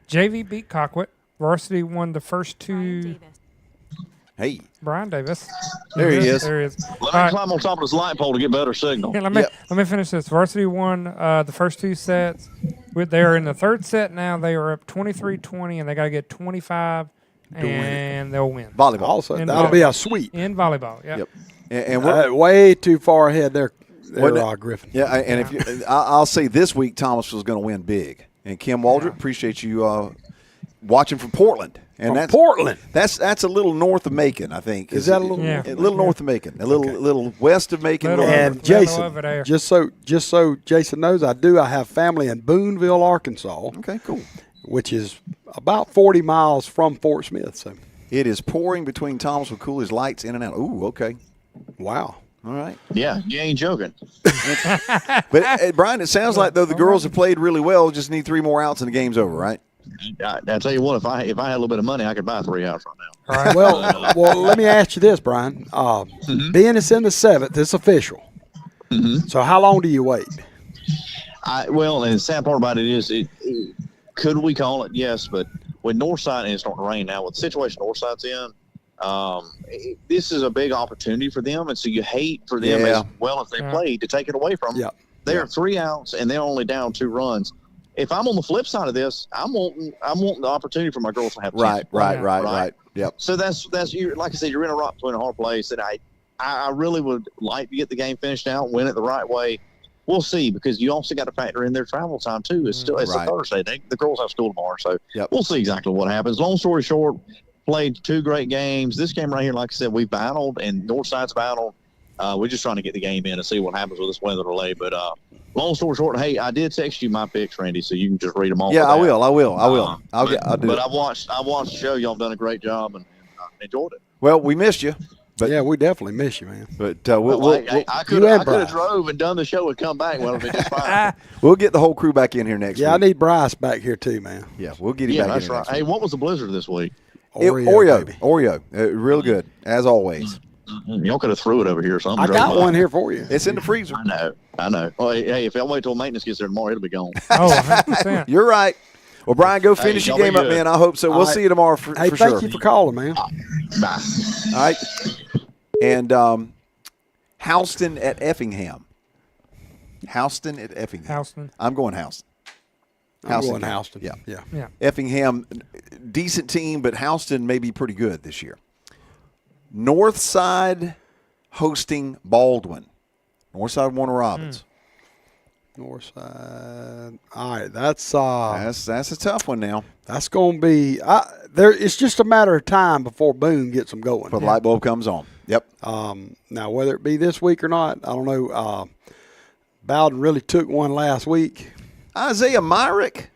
JV beat Colquitt. Varsity won the first 2. hey, Brian Davis. There he is. There he is. Let All me right. climb on top of this light pole to get better signal. Yeah, let me finish this. Varsity won the first 2 sets. They're in the 3rd set now. They are up 23-20, and they got to get 25, and they'll win. volleyball. Also, In that'll volleyball. be a sweep. In volleyball, yeah. Yep. And we're Way too far ahead there, Wasn't it? Griffin. yeah. And if you, I'll say this week Thomasville's going to win big. And Kim Waldrop, appreciate you watching from Portland. And From that's Portland. That's a little north of Macon, I think. Is that a little Yeah. A little north of Macon, a little west of Macon. Little- little- And Little Jason, over there. just so Jason knows, I have family in Booneville, Arkansas, Okay, cool. which is about 40 miles from Fort Smith. So, It is pouring between Thomasville, Coolidge, lights in and out. Ooh, okay. wow. All right. Yeah, you ain't joking. But, Brian, it sounds like, though, the girls have played really well, just need 3 more outs and the game's over, right? I tell you what, if I had a little bit of money, I could buy 3 outs right now. All right. Well, let me ask you this, Brian. Being it's in the 7th, it's official. So how long do you wait? And the sad part about it is, could we call it? Yes, but with Northside, and it's starting to rain now, with the situation Northside's in, this is a big opportunity for them, and so you hate for them as well as they played to take it away from them. Yeah. They're 3 outs, and they're only down 2 runs. If I'm on the flip side of this, I'm wanting the opportunity for my girls to have a chance. Right. Yep. So that's you. Like I said, you're in a rock between a hard place, and I really would like to get the game finished out, win it the right way. We'll see, because you also got to factor in their travel time too. It's a Thursday. The girls have school tomorrow, so we'll see exactly what happens. Long story short, played 2 great games. This game right here, like I said, we battled, and Northside's battled. We're just trying to get the game in and see what happens with this weather delay. But long story short, hey, I did text you my picks, Randy, so you can just read them all. Yeah, I will. I'll do But it. I watched the show. Y'all have done a great job, and enjoyed it. Well, we missed you. But, yeah, we definitely miss you, man. But I could have drove and done the show and come back. Well, just fine. we'll get the whole crew back in here next week. Yeah, I need Bryce back here too, man. Yeah, we'll get him Yeah, back that's in here right. next Hey, week. what was the blizzard this week? Oreo, baby. Oreo. Real good, as always. Y'all could have threw it over here or something. I got one here for you. It's in the freezer. I know. Well, hey, if y'all wait till maintenance gets there tomorrow, it'll be gone. Oh, 100%. You're right. Well, Brian, go finish your y'all game be up, good. man. I hope so. We'll see you tomorrow for Hey, sure. thank you for calling, man. Bye. All right. And Houston at Effingham. Houston at Effingham. Houston. I'm going Houston. I'm going Houston. Yeah. Effingham, decent team, but Houston may be pretty good this year. Northside hosting Baldwin. Northside Warner Robins. Northside. All right, that's a tough one now. That's going to be it's just a matter of time before Boone gets them going. But the light bulb comes on. Yep. Now, whether it be this week or not, I don't know. Bowden really took one last week. Isaiah Myrick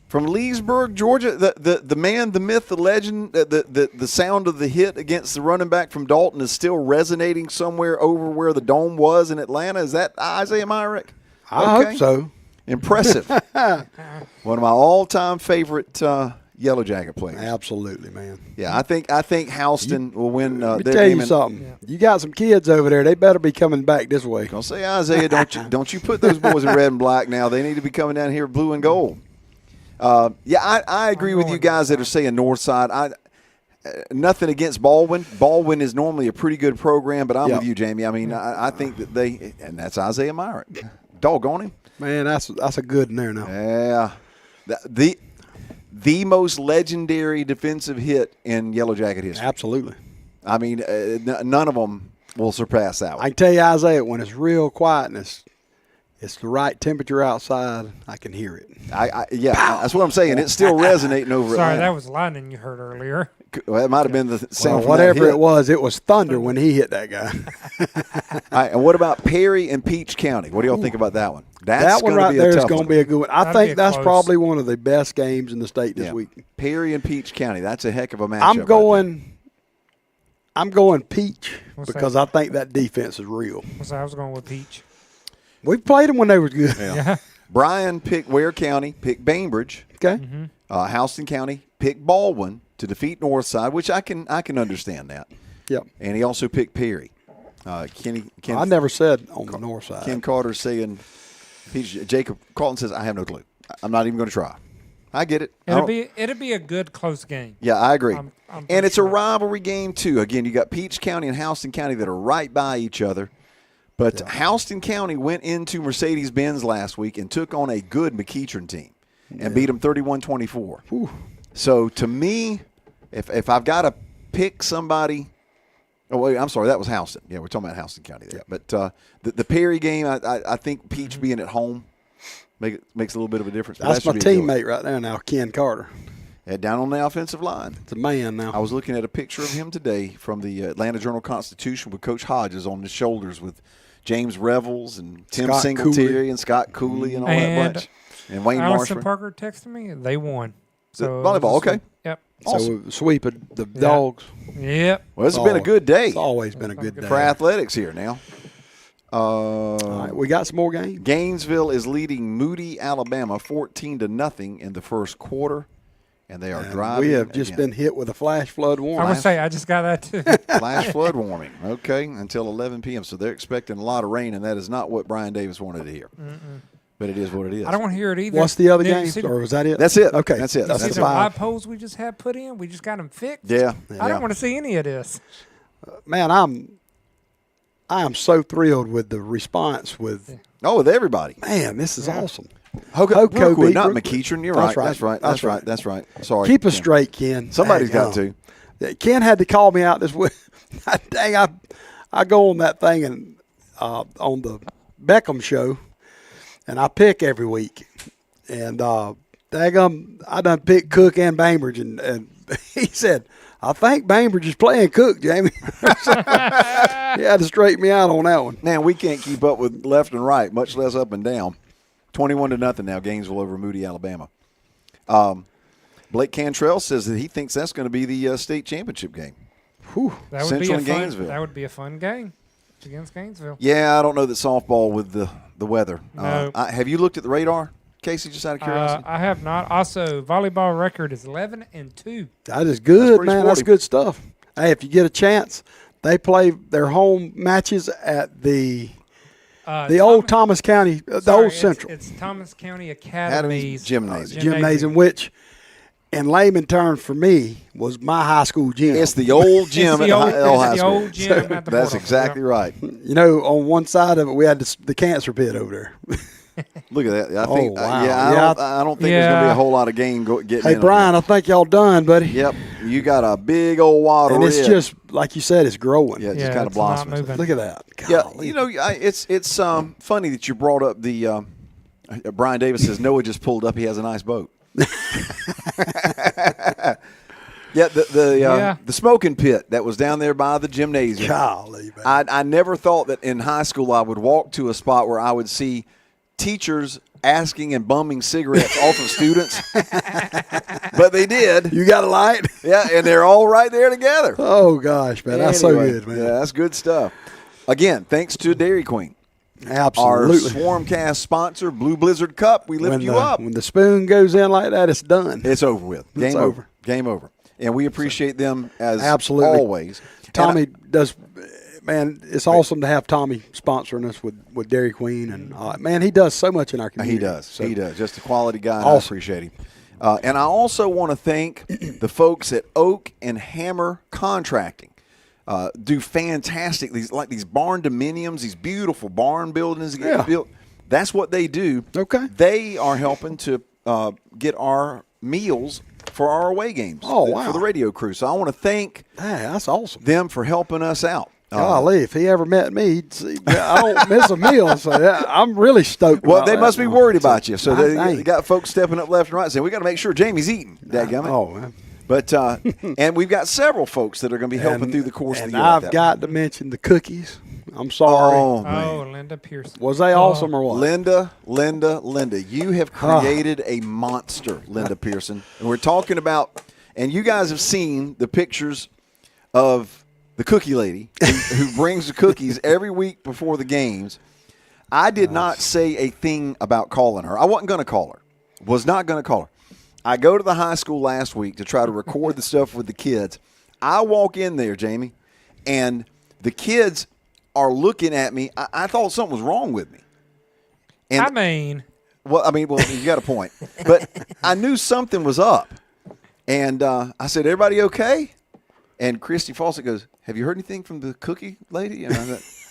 from Leesburg, Georgia, the man, the myth, the legend, the sound of the hit against the running back from Dalton is still resonating somewhere over where the Dome was in Atlanta. Is that Isaiah Myrick? I hope so. Impressive. One of my all-time favorite Yellow Jacket players. Absolutely, man. Yeah, I think Houston will win Let me their tell game. you something. Yeah. You got some kids over there. They better be coming back this way. Gonna say, Isaiah, don't you put those boys in red and black now. They need to be coming down here blue and gold. I agree with you guys that are saying Northside. Nothing against Baldwin. Baldwin is normally a pretty good program, but I'm with you, Jamie. I mean, I think that and that's Isaiah Myrick. Doggone him. Man, that's a good one there now. Yeah. The most legendary defensive hit in Yellow Jacket history. Absolutely. I mean, none of them will surpass that one. I can tell you, Isaiah, when it's real quiet and it's the right temperature outside, I can hear it. That's what I'm saying. It's still resonating over it. Sorry, that was lightning you heard earlier. Well, it might have been the sound from whatever that hit. it was thunder when he hit that guy. All right, and what about Perry and Peach County? What do y'all think about that one? That one right there is going to be a good one. I think that's close. Probably one of the best games in the state this week. Perry and Peach County. That's a heck of a matchup. I'm going Peach because I think that defense is real. I was going with Peach. We played them when they were good. Yeah. Brian picked Ware County, picked Bainbridge. Okay. Mm-hmm. Houston County picked Baldwin to defeat Northside, which I can understand that. Yep. And he also picked Perry. Ken, I never said on the north side. Ken Carter's saying, Jacob Carlton says, I have no clue. I'm not even going to try. I get it. It'll be a good close game. Yeah, I agree. I'm and it's sure. a rivalry game too. Again, you got Peach County and Houston County that are right by each other. But Houston County went into Mercedes-Benz last week and took on a good McEachern team and beat them 31-24. So to me, if I've got to pick somebody, oh wait, I'm sorry, that was Houston. Yeah, we're talking about Houston County there. But the Perry game, I think Peach being at home makes a little bit of a difference. That's my teammate right there now, Ken Carter. Down on the offensive line. It's a man now. I was looking at a picture of him today from the Atlanta Journal-Constitution with Coach Hodges on his shoulders with James Revels and Tim Scott Singletary Cooley. And Scott Cooley and all that bunch. And Wayne Allison Marshman. Parker texted me. They won. So volleyball, okay. Yep. So we sweep the dogs. Yep. Well, it's been a good day. It's always been a good day. For athletics here now. All right, we got some more games. Gainesville is leading Moody, Alabama 14-0 in the first quarter. And they are driving. We have just been hit with a flash flood warning. I would say I just got that too. Flash flood warning, okay, until 11 p.m. So they're expecting a lot of rain, and that is not what Brian Davis wanted to hear. But it is what it is. I don't want to hear it either. What's the other game? Or was that it? That's it. Okay. That's it. That's See That's the it. live poles we just had put in? We just got them fixed? Yeah. I don't want to see any of this. Man, I am so thrilled with the response with with everybody. Man, this is awesome. Brookwood, not Brookwood. McEachern. You're right. That's right. Sorry. Keep us straight, Ken. Somebody's got to. Ken had to call me out this week. Dang, I go on that thing and on the Beckham show, and I pick every week. And daggum, I done picked Cook and Bainbridge, and he said, I think Bainbridge is playing Cook, Jamie. He had to straighten me out on that one. Man, we can't keep up with left and right, much less up and down. 21-0 now, Gainesville over Moody, Alabama. Blake Cantrell says that he thinks that's going to be the state championship game. That would Central and Gainesville. That would be a fun game against Gainesville. Yeah, I don't know that softball with the weather. No. Have you looked at the radar, Casey, just out of curiosity? I have not. Also, volleyball record is 11-2. That is good, pretty man. That's sporty. good stuff. Hey, if you get a chance, they play their home matches at the old Thomas County, old Central. It's Thomas County Academy's Gymnasium. Which, in layman terms for me, was my high school gym. It's the old gym at high school. Old gym at the That's portal. exactly right. You know, on one side of it, we had the cancer pit over there. Look at that. I think, wow. I don't think there's going to be a whole lot of game getting Hey, in. Brian, I think y'all done, buddy. Yep. You got a big old wad of And it's red. just, like you said, it's growing. Yeah, it's just kind of it's not blossoming. moving. Look at that. Yeah, Golly. you know, it's funny that you brought up the Brian Davis says Noah just pulled up. He has a nice boat. Yeah, the smoking pit that was down there by the gymnasium. Golly, man. I never thought that in high school I would walk to a spot where I would see teachers asking and bumming cigarettes off of students. But they did. You got a light? Yeah, and they're all right there together. Oh, gosh, man. That's so Anyway, good, man. Yeah, that's good stuff. Again, thanks to Dairy Queen. Absolutely. Our Swarmcast sponsor, Blue Blizzard Cup, we lift you up. When the spoon goes in like that, it's done. It's over with. It's Game over. Game over. And we appreciate them as Absolutely. always. Tommy does, man, it's awesome to have Tommy sponsoring us with Dairy Queen. And, man, he does so much in our community. He does. So, He does. Just a quality guy, and Awesome. I appreciate him. And I also want to thank the folks at Oak and Hammer Contracting. Do fantastic. These barn dominiums, these beautiful barn buildings that get built. That's what they do. Okay. They are helping to get our meals for our away games. Oh, wow. For the radio crew. So I want to thank Hey, that's awesome. them for helping us out. Golly, if he ever met me, he'd see, I don't miss a meal. So I'm really stoked. Well, about they that. must be worried about you. So they dang. got folks stepping up left and right saying, we got to make sure Jamie's eating. Dadgummit. Oh, man. But and we've got several folks that are going to be helping through the course of And the year. like I've that. got to mention the cookies. I'm sorry. Oh, man. Oh, Linda Pearson. Was they awesome or what? Linda, you have created a monster, Linda Pearson. And we're talking about, and you guys have seen the pictures of the cookie lady who brings the cookies every week before the games. I did not say a thing about calling her. I wasn't going to call her. Was not going to call her. I go to the high school last week to try to record the stuff with the kids. I walk in there, Jamie, and the kids are looking at me. I thought something was wrong with me. And I mean, you got a point. But I knew something was up. And I said, everybody okay? And Christy Fawcett goes, have you heard anything from the cookie lady? And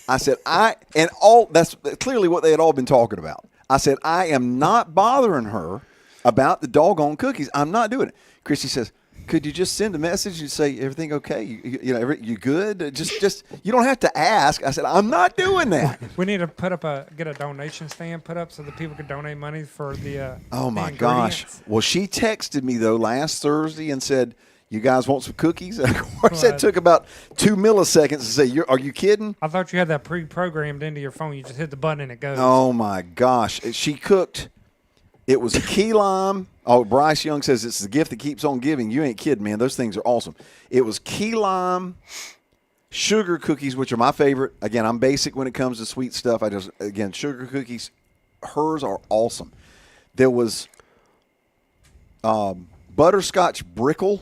I said, that's clearly what they had all been talking about. I said, I am not bothering her about the doggone cookies. I'm not doing it. Christy says, could you just send a message and say everything okay? You good? Just you don't have to ask. I said, I'm not doing that. we need to get a donation stand put up so that people could donate money for the. Oh my the gosh! ingredients. Well, she texted me though last Thursday and said, "You guys want some cookies?" And of course, that took about 2 milliseconds to say, "Are you kidding?" I thought you had that pre-programmed into your phone. You just hit the button and it goes. Oh my gosh! She cooked. It was a key lime. Oh, Bryce Young says it's the gift that keeps on giving. You ain't kidding, man. Those things are awesome. It was key lime sugar cookies, which are my favorite. Again, I'm basic when it comes to sweet stuff. Sugar cookies, hers are awesome. There was butterscotch brickle,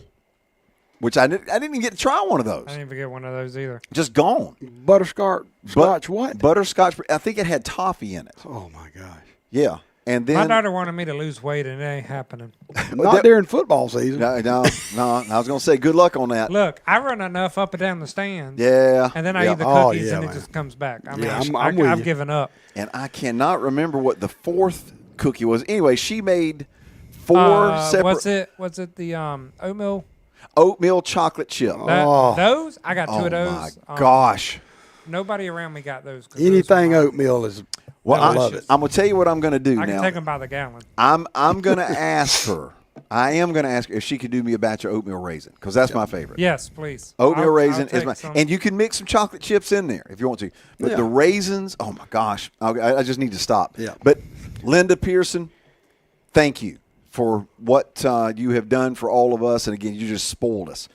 which I didn't even get to try one of those. I didn't even get one of those either. Just gone. Butterscotch what? Butterscotch. I think it had toffee in it. Oh, my gosh. Yeah. And then My daughter wanted me to lose weight, and it ain't happening. Not during football season. No. I was going to say good luck on that. Look, I run enough up and down the stands. Yeah. And then I eat the Oh, cookies, yeah, and man. it just comes back. I mean, Yeah, I'm with I've you. given up. And I cannot remember what the fourth cookie was. Anyway, she made four separate. What's it? The Oatmeal chocolate chip. Those? I got two Oh of those. my gosh. Nobody around me got those. 'Cause Anything those were oatmeal is. Well, I love it. I'm going to tell you what I'm going to do I can now. take them by the gallon. I'm going to ask her. I am going to ask her if she could do me a batch of oatmeal raisin because that's my favorite. Yes, please. Oatmeal raisin I'll is my, take some. and you can mix some chocolate chips in there if you want to. But Yeah. the raisins, oh my gosh, I just need to stop. Yeah. But Linda Pearson, thank you for what you have done for all of us. And again, you just spoiled us.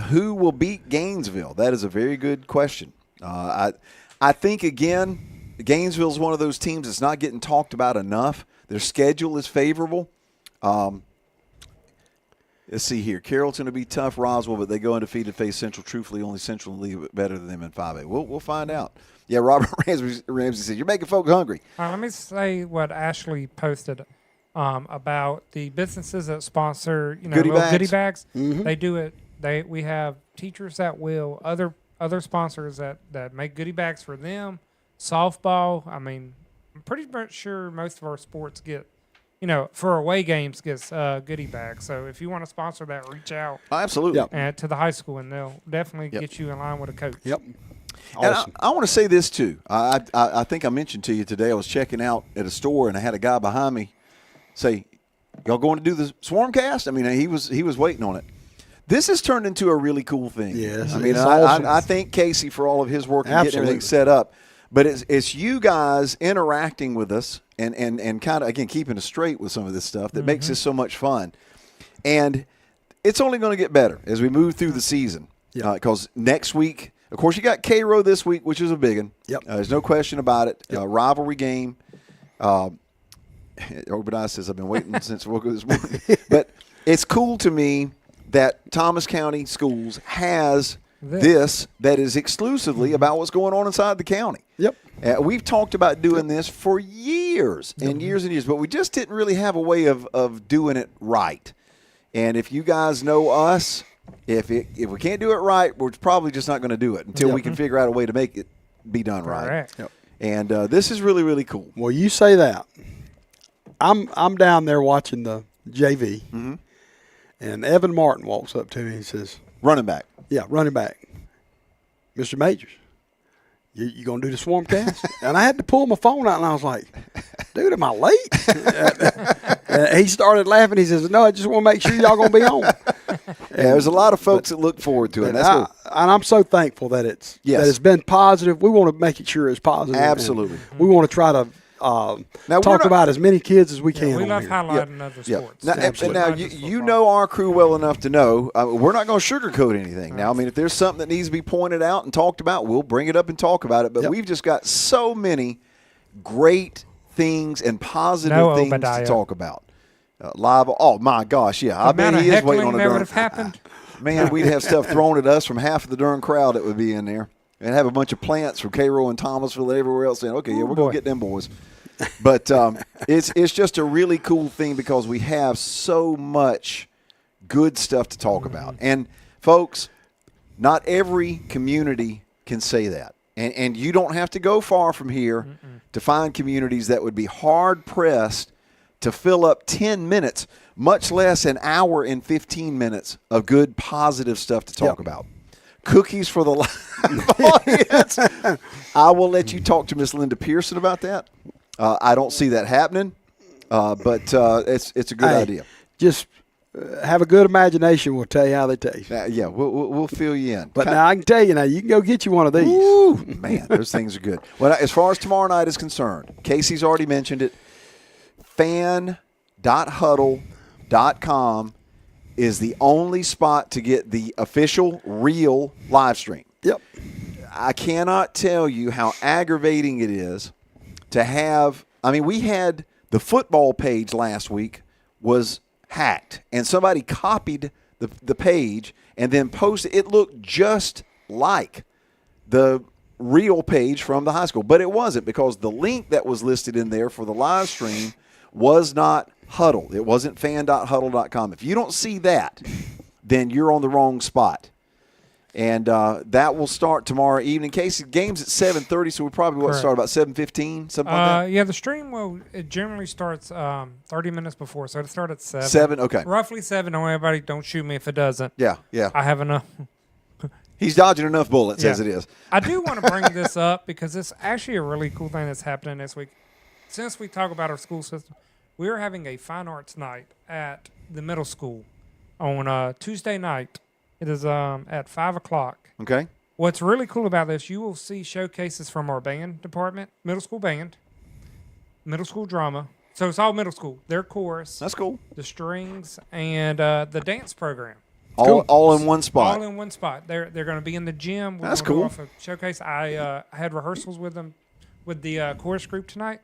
Who will beat Gainesville? That is a very good question. I think again, Gainesville is one of those teams that's not getting talked about enough. Their schedule is favorable. Let's see here. Carrollton to be tough, Roswell, but they go undefeated, face Central. Truthfully, only Central in the league better than them in 5A. We'll find out. Yeah, Robert Ramsey said, you're making folks hungry. Let me say what Ashley posted about the businesses that sponsor, Goodie little bags. goodie bags. Mm-hmm. They do it. We have teachers that will, other sponsors that make goodie bags for them. Softball. I mean, I'm pretty much sure most of our sports get, for away games gets goodie bags. So if you want to sponsor that, reach out. Absolutely. To the high school, and they'll definitely get you in line with a coach. Yep. Awesome. And I want to say this too. I think I mentioned to you today. I was checking out at a store, and I had a guy behind me say, "Y'all going to do the Swarmcast?" I mean, he was waiting on it. This has turned into a really cool thing. Yes. I mean, awesome. I thank Casey for all of his work and getting everything set up. But it's you guys interacting with us and kind of, again, keeping us straight with some of this stuff that makes this so much fun. And it's only going to get better as we move through the season. Because next week, of course, you got Cairo this week, which is a big one. Yep. There's no question about it. Rivalry game. Obadiah says, I've been waiting since I woke up this morning. But it's cool to me that Thomas County Schools has this that is exclusively about what's going on inside the county. Yep. We've talked about doing this for years and years and years, but we just didn't really have a way of doing it right. And if you guys know us, if we can't do it right, we're probably just not going to do it until we can figure out a way to make it be done right. Yep. And this is really, really cool. Well, you say that. I'm down there watching the JV, and Evan Martin walks up to me and says, Running back. Yeah, running back. Mr. Majors, you going to do the Swarmcast? And I had to pull my phone out, and I was like, dude, am I late? And he started laughing. He says, no, I just want to make sure y'all going to be on. There's a lot of folks that look forward to it. And I'm so thankful that that it's been positive. We want to make it sure it's positive. Absolutely. We want to try to talk about as many kids as we can. We love highlighting other sports. Now you know our crew well enough to know we're not going to sugarcoat anything. Now, I mean, if there's something that needs to be pointed out and talked about, we'll bring it up and talk about it. But we've just got so many great things and positive things to talk about. Live. Oh my gosh, yeah! I bet he is waiting on a darn. Would have happened. Man, we'd have stuff thrown at us from half of the darn crowd that would be in there, and have a bunch of plants from Cairo and Thomasville and everywhere else saying, "Okay, we're going to get them boys." But it's just a really cool thing because we have so much good stuff to talk about. And, folks, not every community can say that. And you don't have to go far from here to find communities that would be hard-pressed to fill up 10 minutes, much less an hour and 15 minutes of good, positive stuff to talk about. Cookies for the live audience. I will let you talk to Miss Linda Pearson about that. I don't see that happening, but it's a good idea. Just have a good imagination. We'll tell you how they taste. We'll fill you in. But now I can tell you you can go get you one of these. Ooh, man, those things are good. Well, as far as tomorrow night is concerned, Casey's already mentioned it. fan.huddle.com is the only spot to get the official real live stream. Yep. I cannot tell you how aggravating it is to have – I mean, we had the football page last week was hacked, and somebody copied the page and then posted – it looked just like the real page from the high school. But it wasn't because the link that was listed in there for the live stream was not Huddle. It wasn't fan.huddle.com. If you don't see that, then you're on the wrong spot. And that will start tomorrow evening. Casey, game's at 7:30, so we probably will start about 7:15, something like that. Yeah, the stream it generally starts 30 minutes before, so it'll start at 7. 7, okay. Roughly 7. Don't worry about it. Don't shoot me if it doesn't. Yeah. I have enough. He's dodging enough bullets as it is. I do want to bring this up because it's actually a really cool thing that's happening this week. Since we talk about our school system, we're having a fine arts night at the middle school on Tuesday night. It is at 5 o'clock. Okay. What's really cool about this, you will see showcases from our band department, middle school band, middle school drama. So it's all middle school. Their chorus. That's cool. The strings and the dance program. All in one spot. All in one spot. They're going to be in the gym. That's cool. Off a showcase. I had rehearsals with them with the chorus group tonight.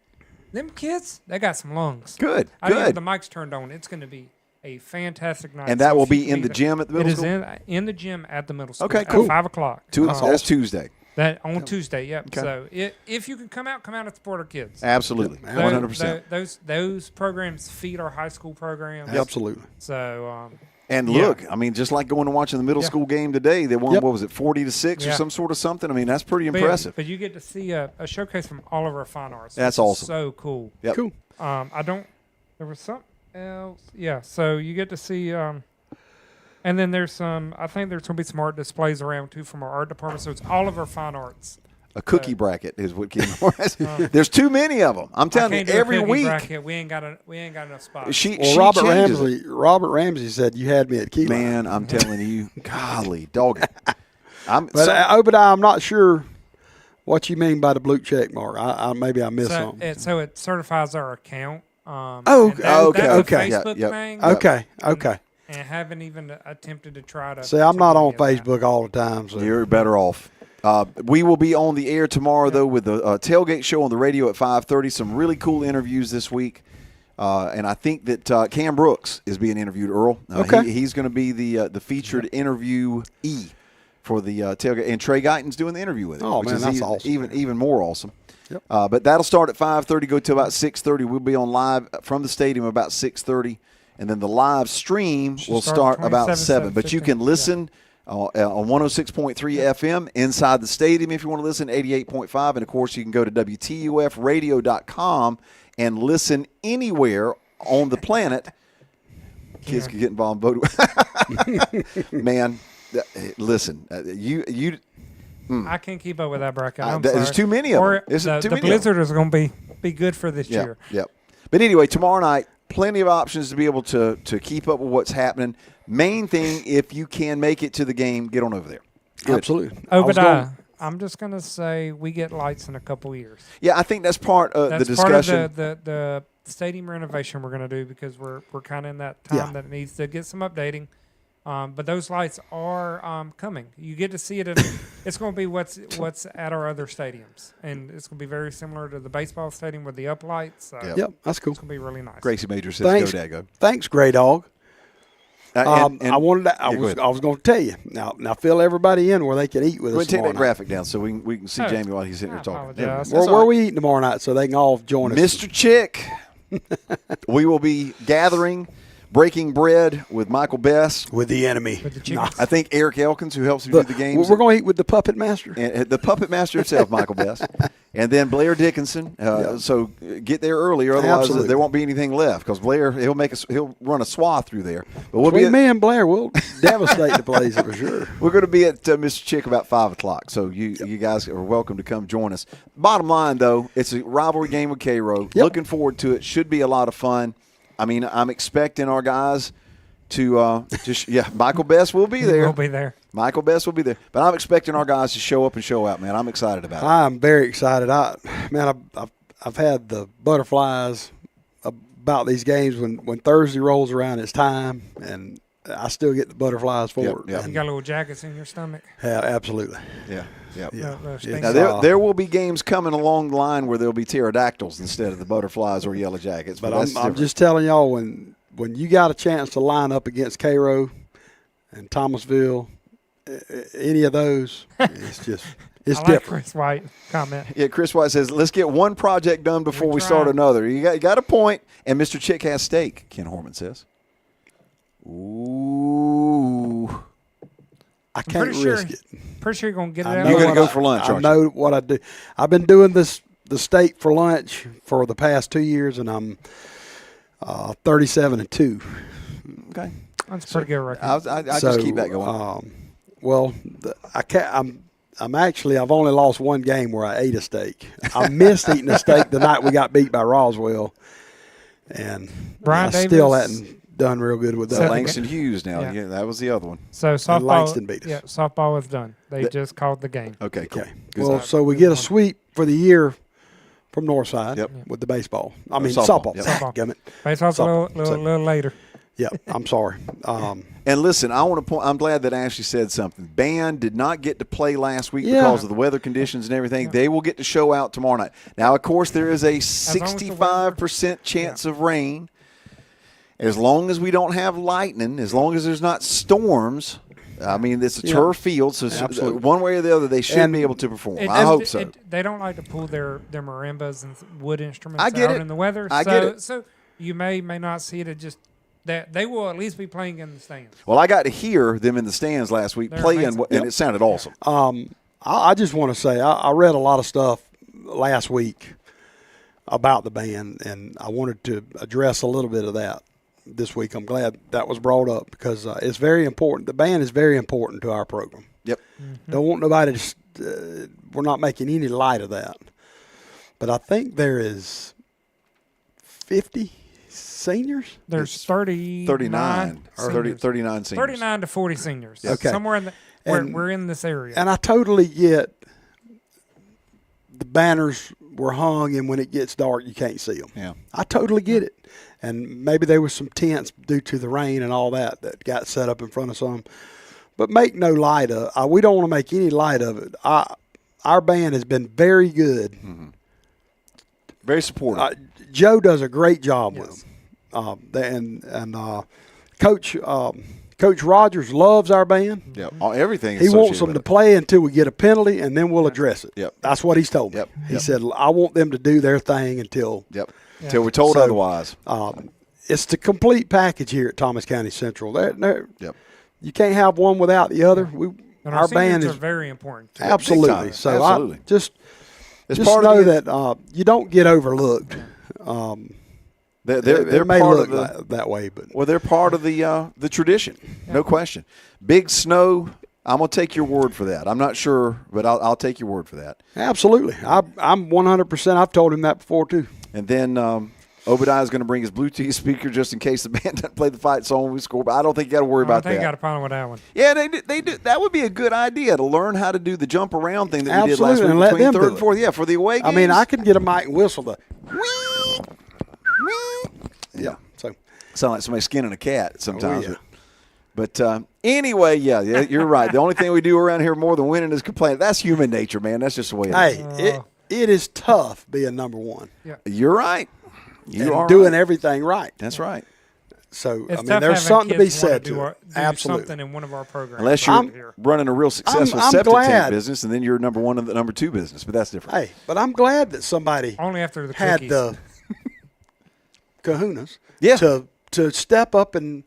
Them kids, they got some lungs. Good. I think if the mic's turned on, it's going to be a fantastic night. And that will be in the gym at the middle school? It is in the gym at the middle school. Okay, cool. At 5 o'clock. That's Tuesday. That on Tuesday, yep. Okay. So if you can come out and support our kids. Absolutely. 100%. Those programs feed our high school programs. Absolutely. So And look, I mean, just like going and watching the middle school game today, they won, what was it, 40-6 or some sort of something? I mean, that's pretty impressive. But you get to see a showcase from all of our fine arts. That's awesome. So cool. Yep. Cool. There was something else. Yeah, so you get to see, and then there's I think there's going to be some art displays around, too, from our art department. So it's all of our fine arts. A cookie bracket is what Kim has. There's too many of them. I'm telling you, every week. Bracket. We ain't got enough spots. Robert Ramsey said you had me at key line. Man, I'm telling you, golly, dog. Obadiah, I'm not sure what you mean by the blue check mark. Maybe I missed something. So it certifies our account. Okay. Facebook thing. Okay. And haven't even attempted to try to. See, I'm not on Facebook all the time. So. You're better off. We will be on the air tomorrow, though, with the tailgate show on the radio at 5:30. Some really cool interviews this week. And I think that Cam Brooks is being interviewed, Earl. He's going to be the featured interviewee for the tailgate. And Trey Guyton's doing the interview with him. Oh, man, that's awesome. Even more awesome. Yep. But that'll start at 5:30, go to about 6:30. We'll be on live from the stadium about 6:30. And then the live stream will start about 7. But you can listen on 106.3 FM inside the stadium if you want to listen, 88.5. And, of course, you can go to WTUFradio.com and listen anywhere on the planet. Kids can get involved in voting. Man, listen, I can't keep up with that bracket. There's too many of them. The Blizzard is going to be good for this year. Yep. But anyway, tomorrow night, plenty of options to be able to keep up with what's happening. Main thing, if you can make it to the game, get on over there. Good. Absolutely. I'm just going to say we get lights in a couple years. Yeah, I think that's part of the discussion. Part of the stadium renovation we're going to do because we're kind of in that time that it needs to get some updating. But those lights are coming. You get to see it. It's going to be what's at our other stadiums, and it's going to be very similar to the baseball stadium with the up lights. So yep, that's cool. It's going to be really nice. Gracie Major says, "Go Dago." Thanks, Grey Dog. I was going to tell you now. Fill everybody in where they can eat with us. Take that graphic down so we can see Jamie while he's sitting here talking. Where are we eating tomorrow night so they can all join us? Mr. Chick, we will be gathering. Breaking bread with Michael Best. With the enemy. With the chickens. I think Eric Elkins, who helps me do the games. We're going to eat with the puppet master. And the puppet master himself, Michael Best. And then Blair Dickinson. So get there early, or otherwise there won't be anything left. Because Blair, he'll run a swath through there. But me and Blair will devastate the place for sure. We're going to be at Mr. Chick about 5 o'clock. So you guys are welcome to come join us. Bottom line, though, it's a rivalry game with Cairo. Yep. Looking forward to it. Should be a lot of fun. I mean, I'm expecting our guys to Michael Best will be there. We'll be there. Michael Best will be there. But I'm expecting our guys to show up and show out, man. I'm excited about it. I'm very excited. I've had the butterflies about these games when Thursday rolls around, it's time, and I still get the butterflies for it. Yep. You got little jackets in your stomach? Yeah, absolutely. Yeah. Now, there will be games coming along the line where there'll be pterodactyls instead of the butterflies or yellow jackets. But I'm just telling y'all, when you got a chance to line up against Cairo and Thomasville, any of those, it's different. Chris White comment. Yeah, Chris White says, let's get one project done before we start another. You got a point. And Mr. Chick has steak, Ken Horman says. Ooh. I can't risk it. Pretty sure you're going to get it out. You're going to go for lunch, aren't you? I know what I do. I've been doing the steak for lunch for the past 2 years, and I'm 37-2. Okay. That's a pretty good record. I just keep that going. I've only lost one game where I ate a steak. I missed eating a steak the night we got beat by Roswell, and Brian I still hadn't done real good with that. Langston Hughes now. Yeah, that was the other one. So softball, Langston beat us. Yeah, softball is done. They just called the game. Okay, cool. Okay. Well, so we get a sweep for the year from Northside with the baseball. I mean, softball. Yep. Softball. Baseball's a little later. Yeah, I'm sorry. And listen, I want to point. I'm glad that Ashley said something. Band did not get to play last week because of the weather conditions and everything. Yeah. They will get to show out tomorrow night. Now, of course, there is a 65% chance of rain. As long as we don't have lightning, as long as there's not storms, I mean, it's a turf field, so one way or the other, they should be able to perform. I hope so. They don't like to pull their marimbas and wood instruments out in the weather. I get it. So you may not see it. that they will at least be playing in the stands. Well, I got to hear them in the stands last week They're playing, amazing. and it sounded awesome. I just want to say I read a lot of stuff last week about the band, and I wanted to address a little bit of that this week. I'm glad that was brought up because it's very important. The band is very important to our program. Yep. Don't want nobody to we're not making any light of that. But I think there is 50 seniors. There's 39 39 seniors. 39 seniors. 39 to 40 seniors. Okay. Somewhere in the we're in this area. And I totally get the banners were hung, and when it gets dark, you can't see them. Yeah. I totally get it. And maybe there was some tents due to the rain and all that got set up in front of some. But make no light of we don't want to make any light of it. Our band has been very good. Mm-hmm. Very supportive. Joe does a great job with them. And Coach Rogers loves our band. Yeah, everything. He wants them to play until we get a penalty, and then we'll address it. Yep. That's what he's told me. Yep. He said, I want them to do their thing until Until we're told otherwise. It's the complete package here at Thomas County Central. Yep. You can't have one without the other. And our band seniors is are very important too. absolutely. So Absolutely. Just part of know that you don't get overlooked. They're may part look of the, that way, but well, they're part of the tradition, no question. Big snow. I'm gonna take your word for that. I'm not sure, but I'll take your word for that. absolutely. I'm 100%. I've told him that before too. And then Obadiah is going to bring his Bluetooth speaker just in case the band doesn't play the fight song when we score. But I don't think you got to worry about I think that. I got a problem with that one. Yeah, they do. That would be a good idea to learn how to do the jump around thing that we did last Absolutely, week and let between them third do and it. fourth. Yeah, for the away games. I mean, I can get a mic and whistle the. Yeah. So sound like somebody skinning a cat sometimes. yeah. But anyway, yeah, you're right. The only thing we do around here more than winning is complain. That's human nature, man. That's just the way it is. Hey, it is tough being number one. You're right. You and are doing right. everything right. That's right. So It's I mean, tough there's having something to be kids wanna said do to our- it. do Absolutely. something in one of our programs. Unless you're here. running a real successful I'm septic tank glad. business, and then you're number one in the number two business. But that's different. Hey, but I'm glad that somebody Only after the had cookies. the kahunas Yeah. to step up and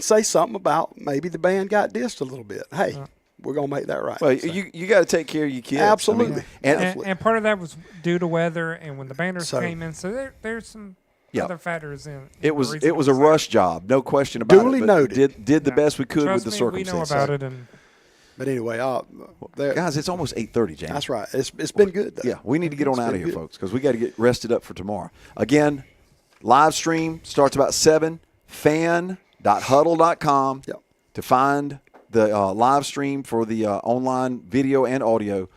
say something about maybe the band got dissed a little bit. Hey, we're gonna make that right. Well, So, you got to take care of your kids. Absolutely. And and part of that was due to weather and when the banners So- came in. So there's some Yeah. other factors in. it was the reason a rush job, no question about Duly it. But noted. did the best we could Trust with the me, we circumstances. know about it, and but anyway, Guys, it's almost 8:30, James. that's right. It's been good though. Yeah, we need to get on out of been here, good. folks, because we got to get rested up for tomorrow. Again, live stream starts about 7. Fan.huddle.com Yep. to find the live stream for the online video and audio.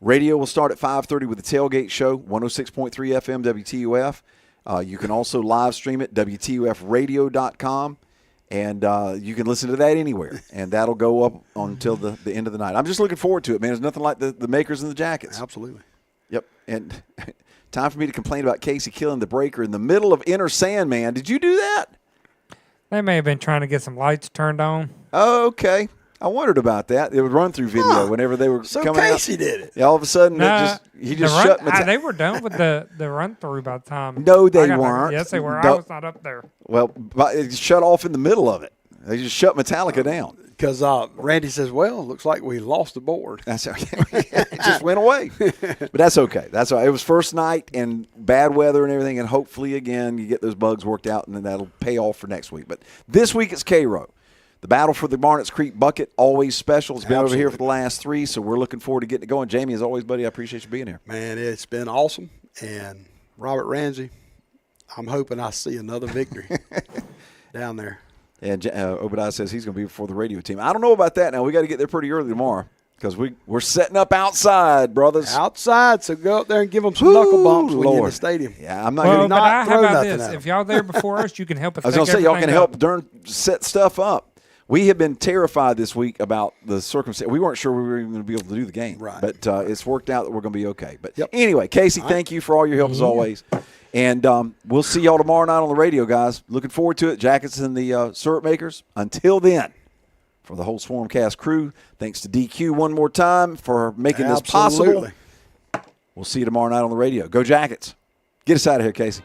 Radio will start at 5:30 with the Tailgate Show, 106.3 FM WTUF. You can also live stream it, WTUFradio.com, and you can listen to that anywhere, and that'll go up until the end of the night. I'm just looking forward to it, man. There's nothing like the makers and the jackets. Absolutely. Yep, and time for me to complain about Casey killing the breaker in the middle of Inner Sandman. Did you do that? they may have been trying to get some lights turned on. Oh, okay. I wondered about that. It would run through video whenever they were So coming Casey out. did it. Yeah, all of a sudden, he The just run- shut Metallica. they were done with the run through by the time. No, they I got weren't. Yes, they were. I No. was not up there. Well, but it shut off in the middle of it. They just shut Metallica down. Because Randy says, "Well, looks like we lost the board." That's okay. It just went away. But that's okay. That's all right. It was first night and bad weather and everything, and hopefully, again, you get those bugs worked out, and then that'll pay off for next week. But this week it's Cairo. The battle for the Barnett's Creek bucket, always special. It's been over here for the last 3, so we're looking forward to getting it going. Jamie, as always, buddy, I appreciate you being here. Man, it's been awesome. And Robert Ramsey, I'm hoping I see another victory down there. And Obadiah says he's going to be before the radio team. I don't know about that now. We got to get there pretty early tomorrow because we're setting up outside, brothers. Outside, so go up there and give them some knuckle bumps when you're in the Lord. stadium. Yeah, I'm not Well, going but to. how throw about nothing this? at 'em. If y'all there before us, you can help us. I was going to say, y'all can everything help up. set stuff up. We have been terrified this week about the circumstance. We weren't sure we were even going to be able to do the game. Right. But it's worked out that we're going to be okay. But Yep. anyway, Casey, thank you for all your help as always. And we'll see y'all tomorrow night on the radio, guys. Looking forward to it. Jackets and the syrup makers. Until then, for the whole Swarmcast crew, thanks to DQ one more time for making this possible. Absolutely. We'll see you tomorrow night on the radio. Go Jackets. Get us out of here, Casey.